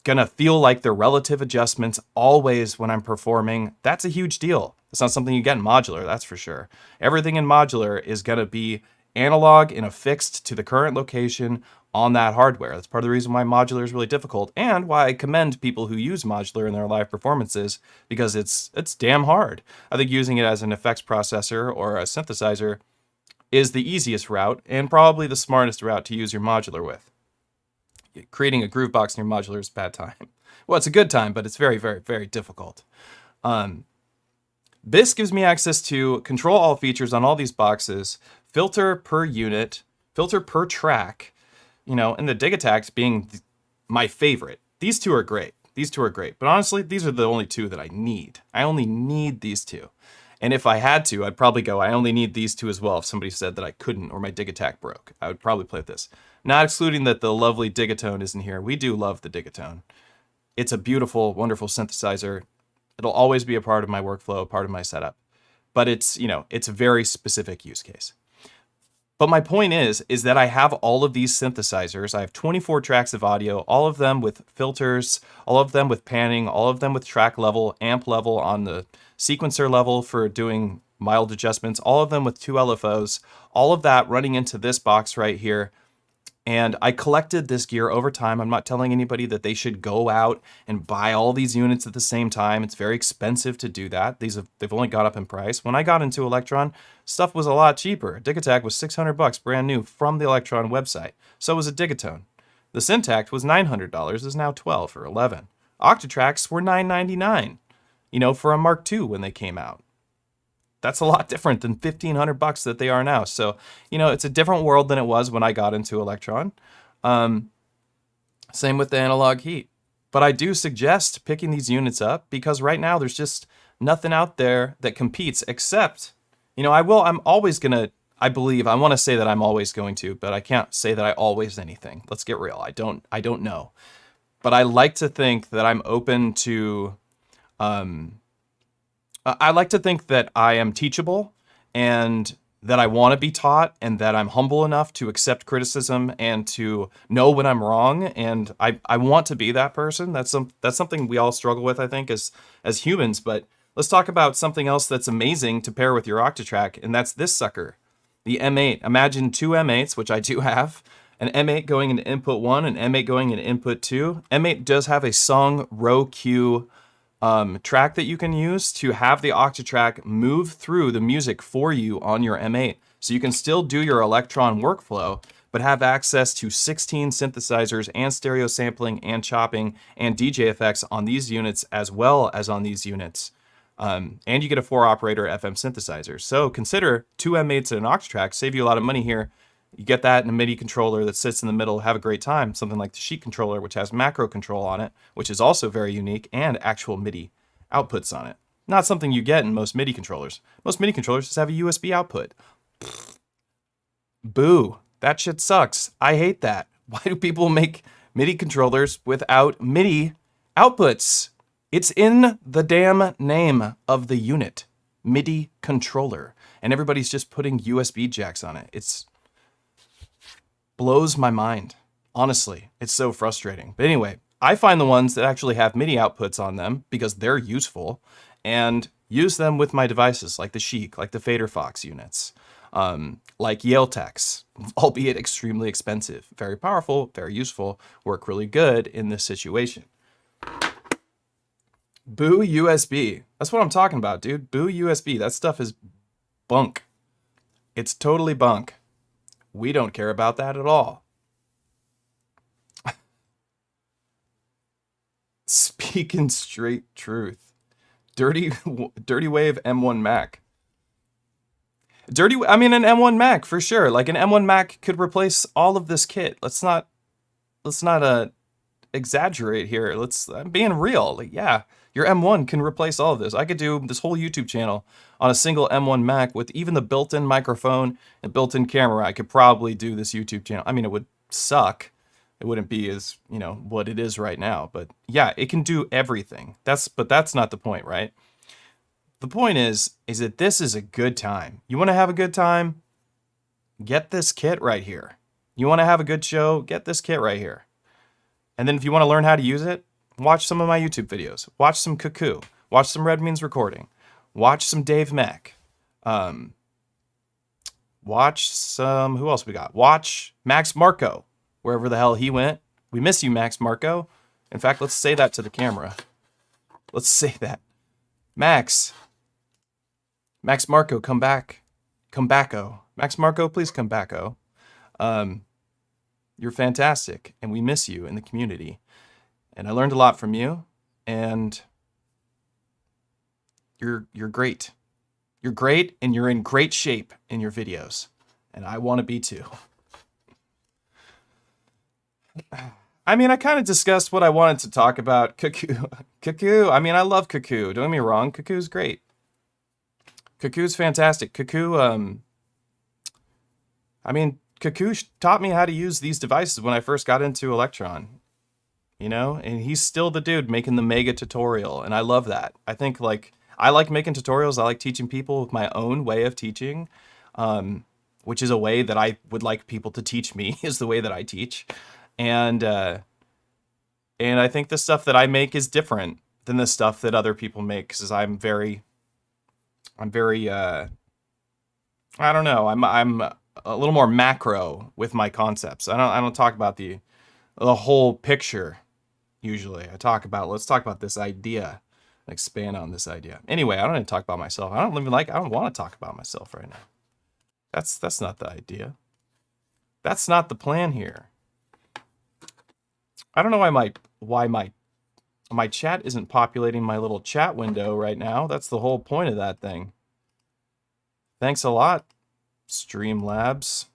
gonna feel like they're relative adjustments always when I'm performing. That's a huge deal. It's not something you get in Modular, that's for sure. Everything in Modular is gonna be analog and affixed to the current location on that hardware. That's part of the reason why Modular is really difficult, and why I commend people who use Modular in their live performances, because it's damn hard. I think using it as an effects processor or a synthesizer is the easiest route and probably the smartest route to use your Modular with. Creating a groove box in your Modular is a bad time. Well, it's a good time, but it's very, very, very difficult. This gives me access to control all features on all these boxes, filter per unit, filter per track, you know, and the dig attacks being my favorite. These two are great. These two are great. But honestly, these are the only two that I need. I only need these two. And if I had to, I'd probably go, I only need these two as well. If somebody said that I couldn't or my dig attack broke, I would probably play with this. Not excluding that the lovely digatone isn't here. We do love the digatone. It's a beautiful, wonderful synthesizer. It'll always be a part of my workflow, part of my setup. But it's, you know, it's a very specific use case. But my point is that I have all of these synthesizers. I have 24 tracks of audio, all of them with filters, all of them with panning, all of them with track level, amp level on the sequencer level for doing mild adjustments, all of them with 2 LFOs, all of that running into this box right here. And I collected this gear over time. I'm not telling anybody that they should go out and buy all these units at the same time. It's very expensive to do that. They've only got up in price. When I got into Elektron, stuff was a lot cheaper. Dig Attack was $600 brand new from the Elektron website. So was a Digatone. The Syntact was $900, is now $12 or $11. Octatracks were $999, you know, for a Mark II when they came out. That's a lot different than $1,500 that they are now. So, you know, it's a different world than it was when I got into Elektron. Same with the analog heat. But I do suggest picking these units up because right now there's just nothing out there that competes except, you know, I want to say that I'm always going to, but I can't say that I always anything. Let's get real. I don't know. But I like to think that I'm open to, I like to think that I am teachable and that I want to be taught and that I'm humble enough to accept criticism and to know when I'm wrong. And I want to be that person. That's something we all struggle with, I think, as humans. But let's talk about something else that's amazing to pair with your Octatrack, and that's this sucker, the M8. Imagine 2 M8s, which I do have, an M8 going into input 1 and M8 going into input 2. M8 does have a song row cue track that you can use to have the Octatrack move through the music for you on your M8. So you can still do your Elektron workflow, but have access to 16 synthesizers and stereo sampling and chopping and DJ effects on these units as well as on these units. And you get a 4-operator FM synthesizer. So consider 2 M8s and an Octatrack, save you a lot of money here. You get that in a MIDI controller that sits in the middle, have a great time. Something like the Sheet controller, which has macro control on it, which is also very unique, and actual MIDI outputs on it. Not something you get in most MIDI controllers. Most MIDI controllers just have a USB output. Boo. That shit sucks. I hate that. Why do people make MIDI controllers without MIDI outputs? It's in the damn name of the unit. MIDI controller. And everybody's just putting USB jacks on it. It's blows my mind. Honestly, it's so frustrating. But anyway, I find the ones that actually have MIDI outputs on them because they're useful and use them with my devices like the Chic, like the Fader Fox units, like Yaletex, albeit extremely expensive. Very powerful, very useful, work really good in this situation. Boo USB. That's what I'm talking about, dude. Boo USB. That stuff is bunk. It's totally bunk. We don't care about that at all. Speaking straight truth. Dirty Wave M1 Mac. An M1 Mac for sure. Like an M1 Mac could replace all of this kit. Let's not exaggerate here. I'm being real. Like, yeah, your M1 can replace all of this. I could do this whole YouTube channel on a single M1 Mac with even the built-in microphone and built-in camera. I could probably do this YouTube channel. I mean, it would suck. It wouldn't be as, you know, what it is right now. But yeah, it can do everything. But that's not the point, right? The point is that this is a good time. You want to have a good time? Get this kit right here. You want to have a good show? Get this kit right here. And then if you want to learn how to use it, watch some of my YouTube videos. Watch some Cuckoo. Watch some Red Means Recording. Watch some Dave Mack. Watch some, who else we got? Watch Max Marco, wherever the hell he went. We miss you, Max Marco. In fact, let's say that to the camera. Let's say that. Max Marco, come back. Come back-o. Max Marco, please come back-o. You're fantastic, and we miss you in the community. And I learned a lot from you, and you're great. You're great, and you're in great shape in your videos, and I want to be too. I mean, I kind of discussed what I wanted to talk about. Cuckoo. Cuckoo. I mean, I love Cuckoo. Don't get me wrong. Cuckoo's great. Cuckoo's fantastic. Cuckoo, I mean, Cuckoo taught me how to use these devices when I first got into Elektron. You know? And he's still the dude making the mega tutorial, and I love that. I think, like, I like making tutorials. I like teaching people with my own way of teaching, which is a way that I would like people to teach me, is the way that I teach. And I think the stuff that I make is different than the stuff that other people make, because I'm very I don't know, I'm a little more macro with my concepts. I don't talk about the whole picture usually. Let's talk about this idea, and expand on this idea. Anyway, I don't even talk about myself. I don't want to talk about myself right now. That's not the idea. That's not the plan here. I don't know why my chat isn't populating my little chat window right now. That's the whole point of that thing. Thanks a lot, Streamlabs.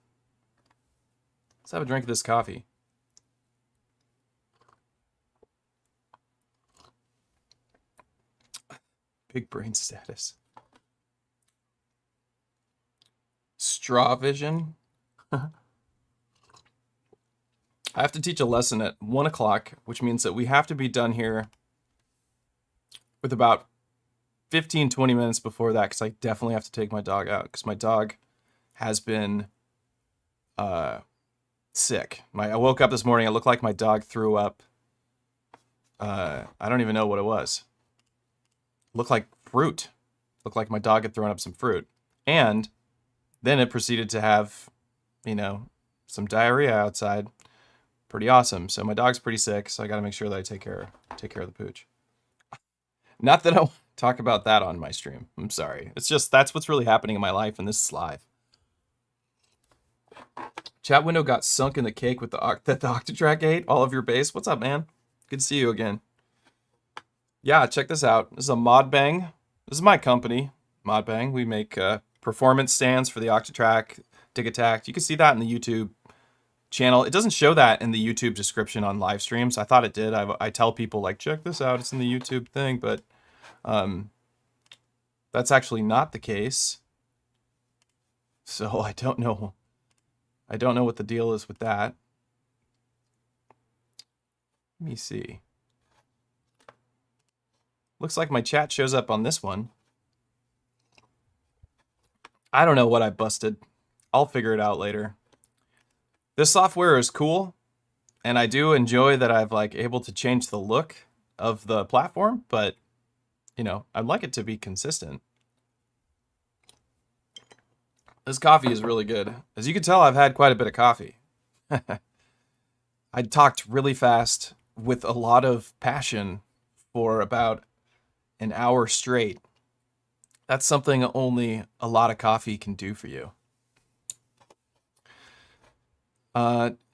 Let's have a drink of this coffee. Big brain status. Straw vision. I have to teach a lesson at 1 o'clock, which means that we have to be done here with about 15-20 minutes before that, because I definitely have to take my dog out, because my dog has been sick. I woke up this morning, it looked like my dog threw up. I don't even know what it was. It looked like fruit. It looked like my dog had thrown up some fruit. And then it proceeded to have, you know, some diarrhea outside. Pretty awesome. So my dog's pretty sick, so I got to make sure that I take care of the pooch. Not that I want to talk about that on my stream. I'm sorry. It's just that's what's really happening in my life, and this is live. Chat window got sunk in the cake with the Octatrack ate all of your base. What's up, man? Good to see you again. Yeah, check this out. This is a Modbang. This is my company, Modbang. We make performance stands for the Octatrack, Dig Attack. You can see that in the YouTube channel. It doesn't show that in the YouTube description on live streams. I thought it did. I tell people, like, check this out, it's in the YouTube thing, but that's actually not the case. So I don't know what the deal is with that. Let me see. Looks like my chat shows up on this one. I don't know what I busted. I'll figure it out later. This software is cool, and I do enjoy that I've like able to change the look of the platform, but you know, I'd like it to be consistent. This coffee is really good. As you can tell, I've had quite a bit of coffee. I talked really fast with a lot of passion for about an hour straight. That's something only a lot of coffee can do for you.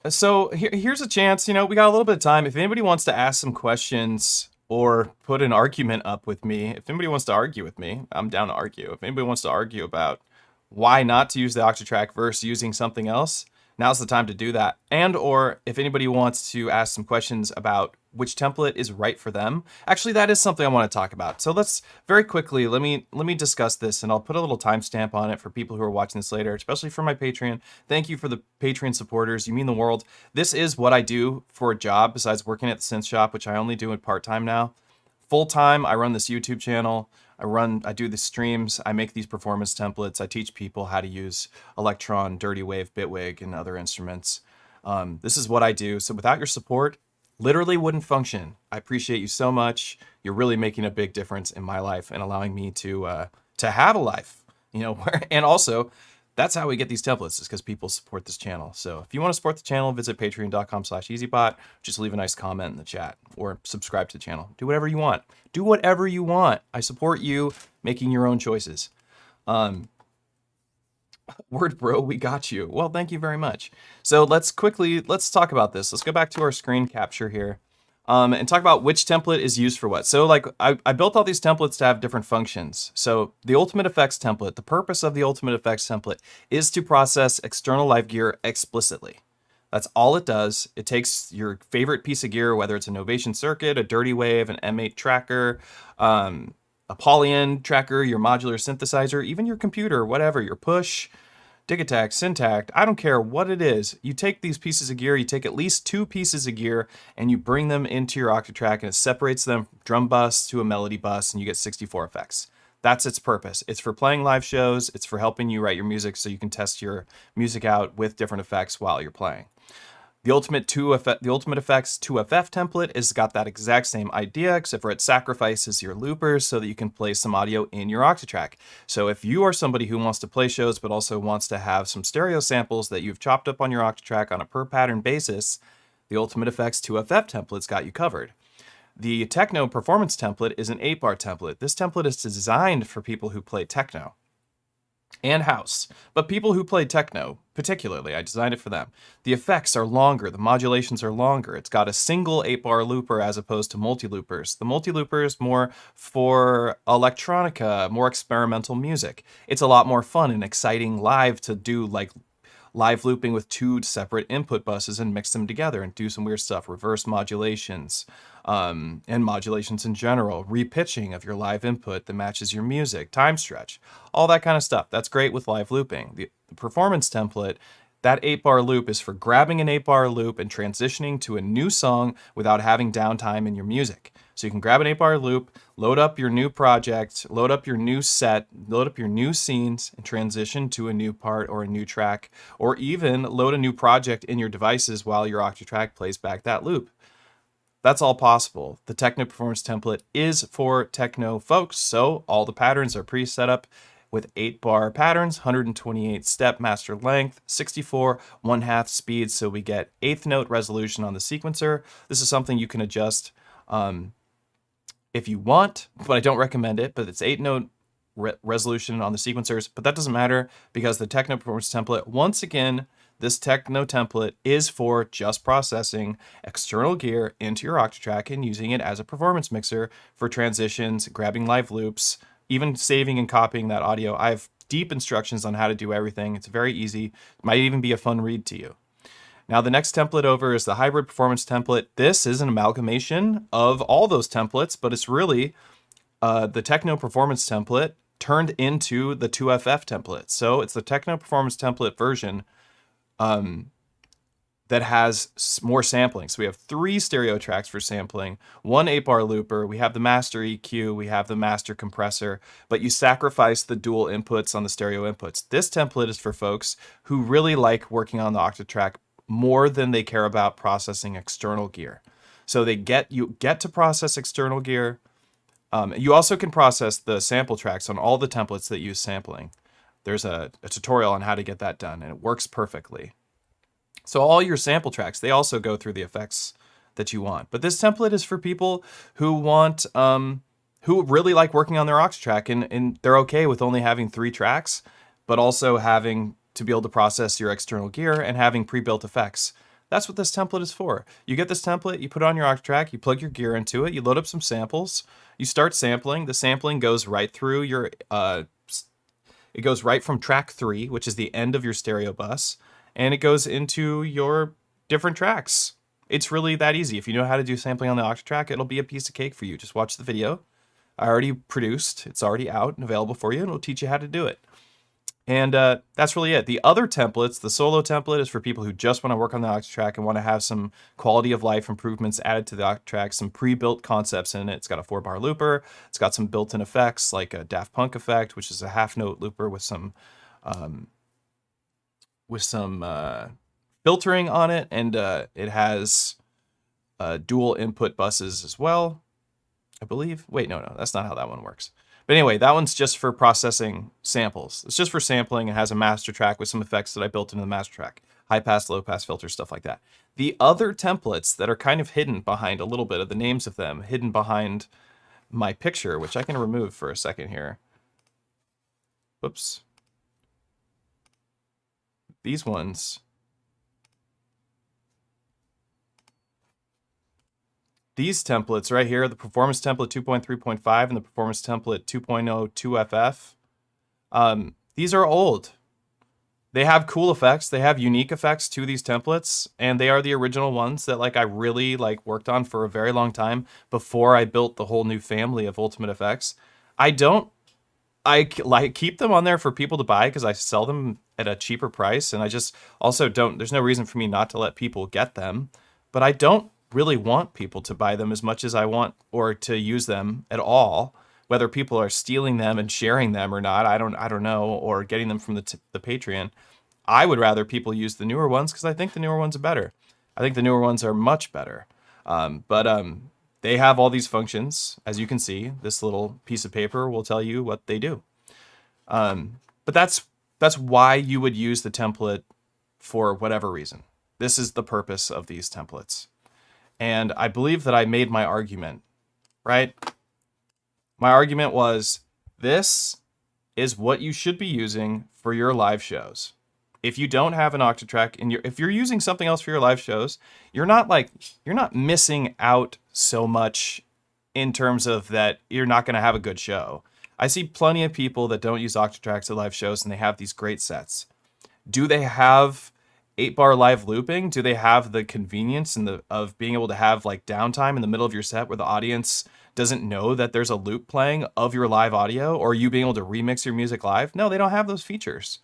So here's a chance, you know, we got a little bit of time. If anybody wants to ask some questions or put an argument up with me, if anybody wants to argue with me, I'm down to argue. If anybody wants to argue about why not to use the Octatrack versus using something else, now's the time to do that. And or if anybody wants to ask some questions about which template is right for them, actually that is something I want to talk about. So let's very quickly, let me discuss this, and I'll put a little timestamp on it for people who are watching this later, especially for my Patreon. Thank you for the Patreon supporters. You mean the world. This is what I do for a job besides working at the synth shop, which I only do in part-time now. Full-time, I run this YouTube channel. I do the streams. I make these performance templates. I teach people how to use Elektron, Dirty Wave, Bitwig, and other instruments. This is what I do. So without your support, literally wouldn't function. I appreciate you so much. You're really making a big difference in my life and allowing me to have a life, you know, and also that's how we get these templates, is because people support this channel. So if you want to support the channel, visit patreon.com/EZBOT. Just leave a nice comment in the chat or subscribe to the channel. Do whatever you want. Do whatever you want. I support you making your own choices. Word bro, we got you. Well, thank you very much. So let's talk about this. Let's go back to our screen capture here. and talk about which template is used for what. So like I built all these templates to have different functions. So the Ultimate Effects template, the purpose of the Ultimate Effects template is to process external live gear explicitly. That's all it does. It takes your favorite piece of gear, whether it's a Novation circuit, a Dirty Wave, an M8 tracker, a Polyend tracker, your modular synthesizer, even your computer, whatever, your push, Digitact, Syntact, I don't care what it is. You take these pieces of gear, you take at least 2 pieces of gear, and you bring them into your Octatrack, and it separates them from drum bus to a melody bus, and you get 64 effects. That's its purpose. It's for playing live shows. It's for helping you write your music so you can test your music out with different effects while you're playing. The Ultimate Effects 2FF template has got that exact same idea, except for it sacrifices your loopers so that you can play some audio in your Octatrack. So if you are somebody who wants to play shows but also wants to have some stereo samples that you've chopped up on your Octatrack on a per pattern basis, the Ultimate Effects 2FF template's got you covered. The Techno Performance template is an 8-bar template. This template is designed for people who play techno and house, but people who play techno, particularly, I designed it for them. The effects are longer, the modulations are longer. It's got a single 8-bar looper as opposed to multi-loopers. The multi-looper is more for electronica, more experimental music. It's a lot more fun and exciting live to do, like live looping with 2 separate input buses and mix them together and do some weird stuff, reverse modulations, and modulations in general, repitching of your live input that matches your music, time stretch, all that kind of stuff. That's great with live looping. The performance template, that 8-bar loop is for grabbing an 8-bar loop and transitioning to a new song without having downtime in your music. So you can grab an 8-bar loop, load up your new project, load up your new set, load up your new scenes, and transition to a new part or a new track, or even load a new project in your devices while your Octatrack plays back that loop. That's all possible. The Techno Performance template is for techno folks, so all the patterns are pre-set up with 8-bar patterns, 128 step master length, 64 1/2 speed, so we get 8th note resolution on the sequencer. This is something you can adjust if you want, but I don't recommend it, but it's 8-note resolution on the sequencers, but that doesn't matter because the Techno Performance template, once again, this Techno template is for just processing external gear into your Octatrack and using it as a performance mixer for transitions, grabbing live loops, even saving and copying that audio. I have deep instructions on how to do everything. It's very easy. It might even be a fun read to you. Now the next template over is the Hybrid Performance template. This is an amalgamation of all those templates, but it's really the Techno Performance template turned into the 2FF template. So it's the Techno Performance template version that has more sampling. So we have 3 stereo tracks for sampling, 1 8-bar looper, we have the master EQ, we have the master compressor, but you sacrifice the dual inputs on the stereo inputs. This template is for folks who really like working on the Octatrack more than they care about processing external gear. So you get to process external gear. You also can process the sample tracks on all the templates that use sampling. There's a tutorial on how to get that done, and it works perfectly. So all your sample tracks, they also go through the effects that you want. But this template is for people who want, who really like working on their Octatrack, and they're okay with only having 3 tracks, but also having to be able to process your external gear and having pre-built effects. That's what this template is for. You get this template, you put it on your Octatrack, you plug your gear into it, you load up some samples, you start sampling. The sampling goes right through your, it goes right from track 3, which is the end of your stereo bus, and it goes into your different tracks. It's really that easy. If you know how to do sampling on the Octatrack, it'll be a piece of cake for you. Just watch the video. I already produced, it's already out and available for you, and it'll teach you how to do it. And that's really it. The other templates, the solo template is for people who just want to work on the Octatrack and want to have some quality of life improvements added to the Octatrack, some pre-built concepts in it. It's got a 4-bar looper. It's got some built-in effects like a Daft Punk effect, which is a half-note looper with some filtering on it, and it has dual input buses as well, I believe. Wait, no, that's not how that one works. But anyway, that one's just for processing samples. It's just for sampling. It has a master track with some effects that I built into the master track. High pass, low pass filters, stuff like that. The other templates that are kind of hidden behind a little bit of the names of them, hidden behind my picture, which I can remove for a second here. Whoops. These ones these templates right here, the performance template 2.3.5 and the performance template 2.0 2FF, these are old. They have cool effects. They have unique effects to these templates, and they are the original ones that like I really like worked on for a very long time before I built the whole new family of Ultimate Effects. I like keep them on there for people to buy because I sell them at a cheaper price, and I just also don't. There's no reason for me not to let people get them, but I don't really want people to buy them as much as I want or to use them at all. Whether people are stealing them and sharing them or not, I don't know, or getting them from the Patreon. I would rather people use the newer ones because I think the newer ones are better. I think the newer ones are much better. But they have all these functions. As you can see, this little piece of paper will tell you what they do. But that's why you would use the template for whatever reason. This is the purpose of these templates. And I believe that I made my argument, right? My argument was, this is what you should be using for your live shows. If you don't have an Octatrack and if you're using something else for your live shows, you're not missing out so much in terms of that you're not going to have a good show. I see plenty of people that don't use Octatracks at live shows and they have these great sets. Do they have 8-bar live looping? Do they have the convenience and of being able to have like downtime in the middle of your set where the audience doesn't know that there's a loop playing of your live audio, or you being able to remix your music live? No, they don't have those features,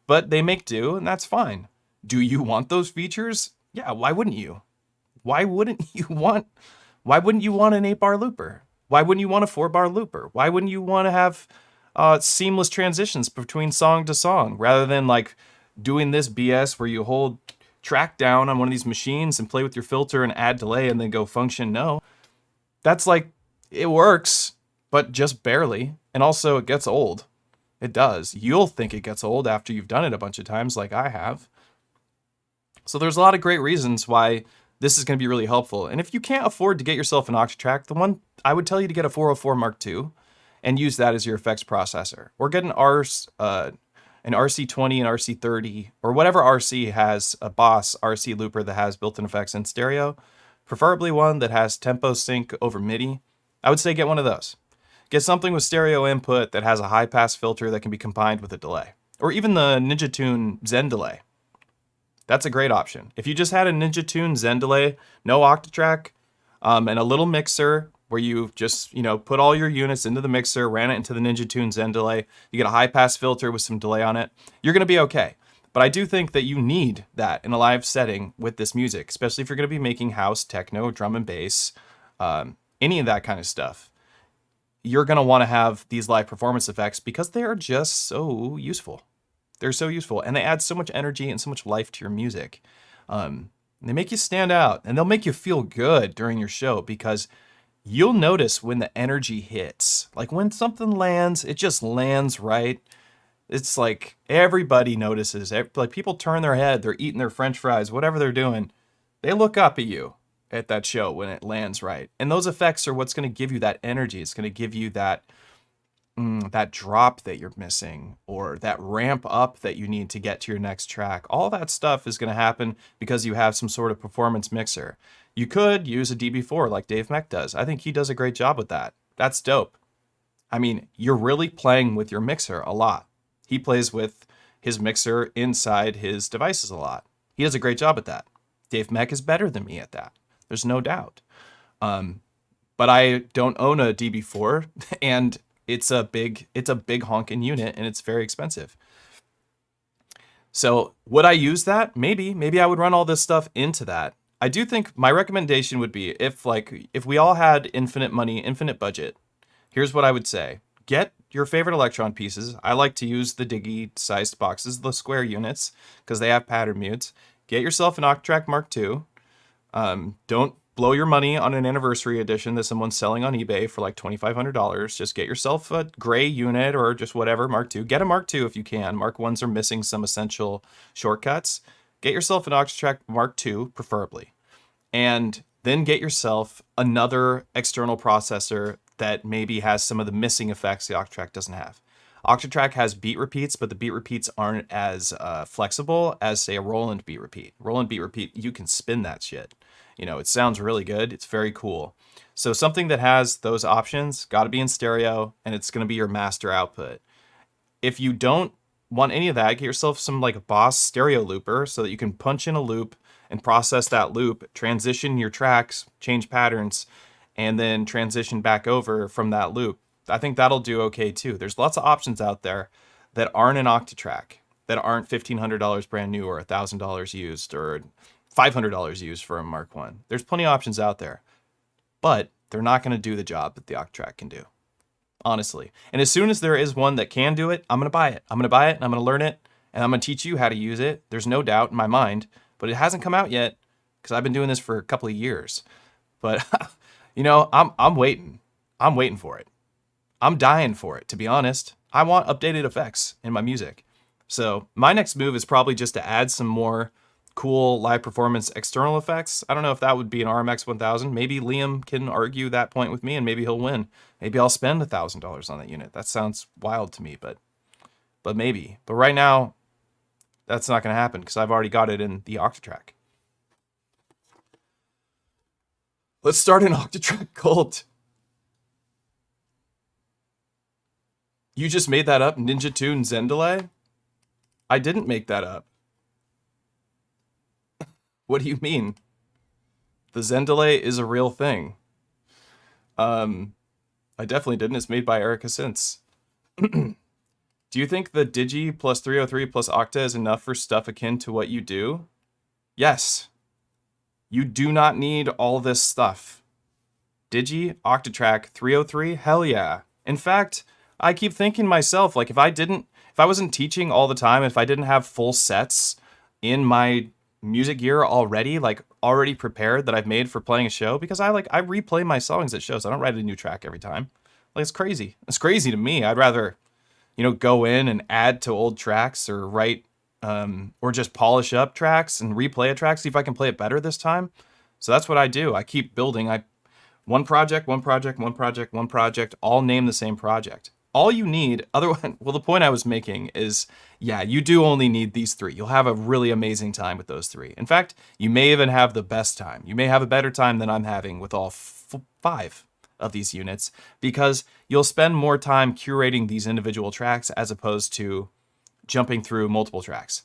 but they make do, and that's fine. Do you want those features? Yeah, why wouldn't you? Why wouldn't you want an 8-bar looper? Why wouldn't you want a 4-bar looper? Why wouldn't you want to have seamless transitions between song to song rather than like doing this BS where you hold track down on one of these machines and play with your filter and add delay and then go function? No. That's like, it works, but just barely. And also it gets old. It does. You'll think it gets old after you've done it a bunch of times like I have. So there's a lot of great reasons why this is going to be really helpful. And if you can't afford to get yourself an Octatrack, the one I would tell you to get a 404 Mark II and use that as your effects processor, or get an RC20 and RC30, or whatever RC has a Boss RC looper that has built-in effects in stereo, preferably one that has tempo sync over MIDI. I would say get one of those. Get something with stereo input that has a high-pass filter that can be combined with a delay, or even the Ninja Tune Zen delay. That's a great option. If you just had a Ninja Tune Zen delay, no Octatrack, and a little mixer where you just, put all your units into the mixer, ran it into the Ninja Tune Zen delay, you get a high-pass filter with some delay on it, you're going to be okay. But I do think that you need that in a live setting with this music, especially if you're going to be making house, techno, drum and bass, any of that kind of stuff. You're going to want to have these live performance effects because they are just so useful. They're so useful, and they add so much energy and so much life to your music. They make you stand out, and they'll make you feel good during your show because you'll notice when the energy hits. Like when something lands, it just lands right. It's like everybody notices. Like people turn their head, they're eating their French fries, whatever they're doing. They look up at you at that show when it lands right. And those effects are what's going to give you that energy. It's going to give you that drop that you're missing, or that ramp up that you need to get to your next track. All that stuff is going to happen because you have some sort of performance mixer. You could use a DB4 like Dave Mech does. I think he does a great job with that. That's dope. I mean, you're really playing with your mixer a lot. He plays with his mixer inside his devices a lot. He does a great job at that. Dave Mech is better than me at that. There's no doubt. But I don't own a DB4, and it's a big honking unit, and it's very expensive. So would I use that? Maybe I would run all this stuff into that. I do think my recommendation would be if we all had infinite money, infinite budget, here's what I would say. Get your favorite Elektron pieces. I like to use the Diggy sized boxes, the square units, because they have pattern mutes. Get yourself an Octatrack Mark II. Don't blow your money on an anniversary edition that someone's selling on eBay for like $2,500. Just get yourself a gray unit or just whatever, Mark II. Get a Mark II if you can. Mark Is are missing some essential shortcuts. Get yourself an Octatrack Mark II, preferably. And then get yourself another external processor that maybe has some of the missing effects the Octatrack doesn't have. Octatrack has beat repeats, but the beat repeats aren't as flexible as, say, a Roland beat repeat. Roland beat repeat, you can spin that shit. You know, it sounds really good. It's very cool. So something that has those options, got to be in stereo, and it's going to be your master output. If you don't want any of that, get yourself some like a Boss stereo looper so that you can punch in a loop and process that loop, transition your tracks, change patterns, and then transition back over from that loop. I think that'll do okay too. There's lots of options out there that aren't an Octatrack, that aren't $1,500 brand new or $1,000 used or $500 used for a Mark One. There's plenty of options out there, but they're not going to do the job that the Octatrack can do, honestly. And as soon as there is one that can do it, I'm going to buy it. I'm going to buy it and I'm going to learn it and I'm going to teach you how to use it. There's no doubt in my mind, but it hasn't come out yet because I've been doing this for a couple of years. But you know, I'm waiting. I'm waiting for it. I'm dying for it, to be honest. I want updated effects in my music. So my next move is probably just to add some more cool live performance external effects. I don't know if that would be an RMX 1000. Maybe Liam can argue that point with me and maybe he'll win. Maybe I'll spend $1,000 on that unit. That sounds wild to me, but maybe. But right now, that's not going to happen because I've already got it in the Octatrack. Let's start an Octatrack cult. You just made that up, Ninja Tune Zendelay? I didn't make that up. What do you mean? The Zendelay is a real thing. I definitely didn't. It's made by Erica Since. Do you think the Digi plus 303 plus Octa is enough for stuff akin to what you do? Yes. You do not need all this stuff. Digi, Octatrack, 303, hell yeah. In fact, I keep thinking myself, like if I wasn't teaching all the time, if I didn't have full sets in my music gear already, like already prepared that I've made for playing a show, because I replay my songs at shows. I don't write a new track every time. Like it's crazy. It's crazy to me. I'd rather, you know, go in and add to old tracks or write or just polish up tracks and replay a track, see if I can play it better this time. So that's what I do. I keep building. One project, all name the same project. All you need, otherwise, well, the point I was making is, yeah, you do only need these three. You'll have a really amazing time with those three. In fact, you may even have the best time. You may have a better time than I'm having with all 5 of these units because you'll spend more time curating these individual tracks as opposed to jumping through multiple tracks.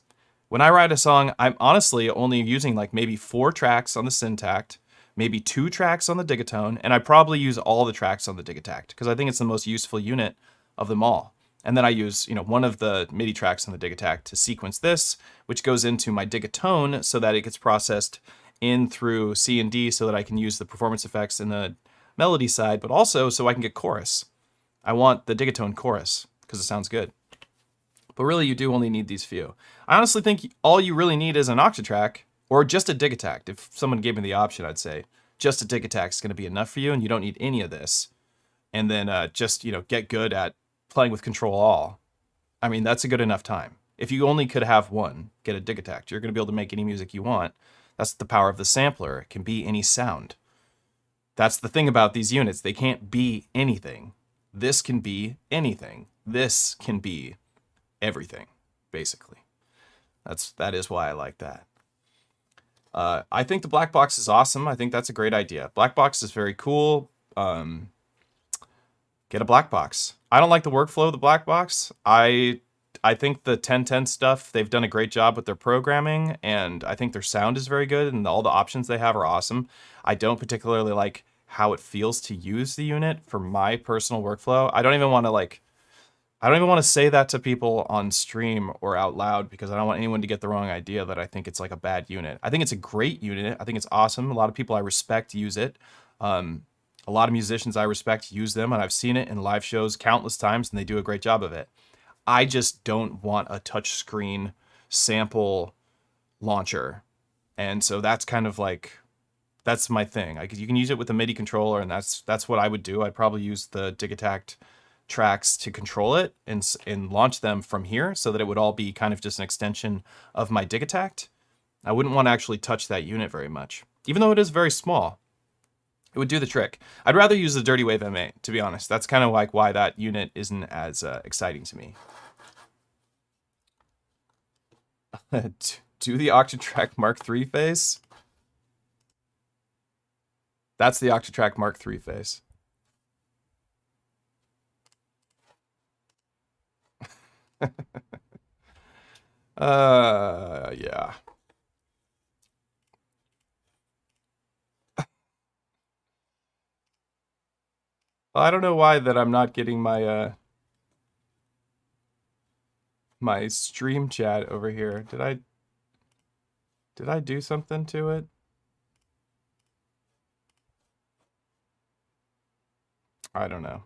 When I write a song, I'm honestly only using like maybe 4 tracks on the Syntact, maybe 2 tracks on the Digatone, and I probably use all the tracks on the Digitact because I think it's the most useful unit of them all. And then I use, you know, one of the MIDI tracks on the Digitact to sequence this, which goes into my Digatone so that it gets processed in through C and D so that I can use the performance effects in the melody side, but also so I can get chorus. I want the Digatone chorus because it sounds good. But really, you do only need these few. I honestly think all you really need is an Octatrack or just a Digitact. If someone gave me the option, I'd say just a Digitact is going to be enough for you and you don't need any of this. And then just, you know, get good at playing with Control All. I mean, that's a good enough time. If you only could have one, get a Digitact. You're going to be able to make any music you want. That's the power of the sampler. It can be any sound. That's the thing about these units. They can't be anything. This can be anything. This can be everything, basically. That is why I like that. I think the black box is awesome. I think that's a great idea. Black box is very cool. Get a black box. I don't like the workflow of the black box. I think the 1010 stuff, they've done a great job with their programming, and I think their sound is very good, and all the options they have are awesome. I don't particularly like how it feels to use the unit for my personal workflow. I don't even want to say that to people on stream or out loud because I don't want anyone to get the wrong idea that I think it's like a bad unit. I think it's a great unit. I think it's awesome. A lot of people I respect use it. A lot of musicians I respect use them, and I've seen it in live shows countless times, and they do a great job of it. I just don't want a touchscreen sample launcher. And so that's kind of like, that's my thing. You can use it with a MIDI controller, and that's what I would do. I'd probably use the Digitact tracks to control it and launch them from here so that it would all be kind of just an extension of my Digitact. I wouldn't want to actually touch that unit very much, even though it is very small. It would do the trick. I'd rather use the Dirty Wave M8, to be honest. That's kind of like why that unit isn't as exciting to me. Do the Octatrack Mark III face? That's the Octatrack Mark III face. Yeah. I don't know why that I'm not getting my my stream chat over here. Did I do something to it? I don't know.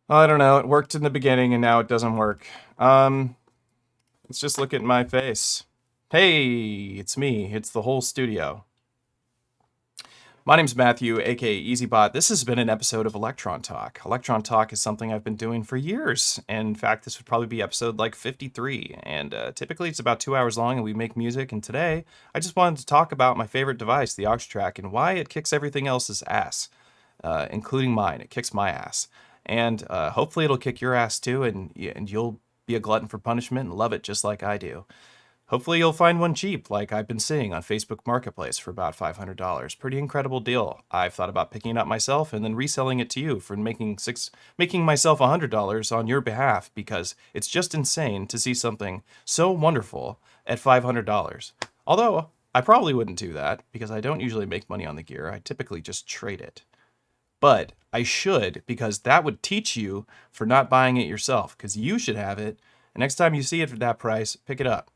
I don't know. It worked in the beginning and now it doesn't work. Let's just look at my face. Hey, it's me. It's the whole studio. My name's Matthew, aka EZBOT. This has been an episode of Elektron Talk. Elektron Talk is something I've been doing for years. And in fact, this would probably be episode like 53. And typically it's about 2 hours long and we make music. And today I just wanted to talk about my favorite device, the Octatrack, and why it kicks everything else's ass, including mine. It kicks my ass. And hopefully it'll kick your ass too, and you'll be a glutton for punishment and love it just like I do. Hopefully you'll find one cheap, like I've been seeing on Facebook Marketplace for about $500. Pretty incredible deal. I've thought about picking it up myself and then reselling it to you for making myself $100 on your behalf, because it's just insane to see something so wonderful at $500. Although I probably wouldn't do that because I don't usually make money on the gear. I typically just trade it. But I should, because that would teach you for not buying it yourself, because you should have it. And next time you see it for that price, pick it up.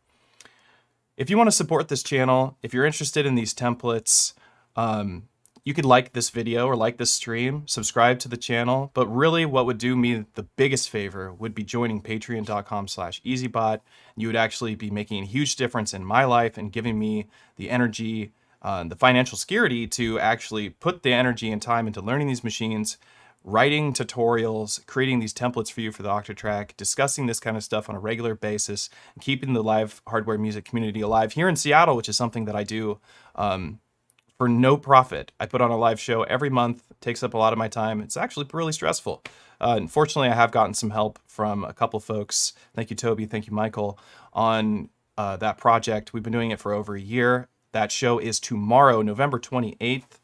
If you want to support this channel, if you're interested in these templates, you could like this video or like this stream, subscribe to the channel. But really what would do me the biggest favor would be joining patreon.com/EZBOT. You would actually be making a huge difference in my life and giving me the energy, the financial security to actually put the energy and time into learning these machines, writing tutorials, creating these templates for you for the Octatrack, discussing this kind of stuff on a regular basis, and keeping the live hardware music community alive here in Seattle, which is something that I do for no profit. I put on a live show every month. It takes up a lot of my time. It's actually really stressful. Unfortunately, I have gotten some help from a couple folks. Thank you, Toby. Thank you, Michael, on that project. We've been doing it for over a year. That show is tomorrow, November 28th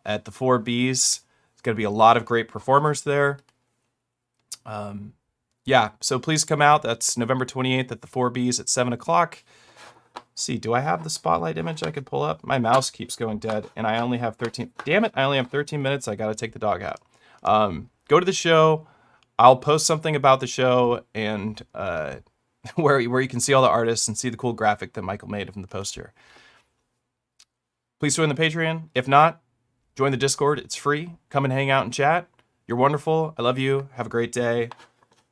at the 4Bs. Going to be a lot of great performers there. Yeah, so please come out. That's November 28th at the 4Bs at 7 o'clock. See, do I have the spotlight image I could pull up? My mouse keeps going dead, and I only have 13. Damn it, I only have 13 minutes. I got to take the dog out. Go to the show. I'll post something about the show and where you can see all the artists and see the cool graphic that Michael made from the poster. Please join the Patreon. If not, join the Discord. It's free. Come and hang out and chat. You're wonderful. I love you. Have a great day.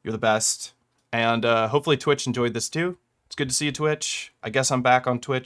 You're the best. And hopefully Twitch enjoyed this too. It's good to see you, Twitch. I guess I'm back on Twitch.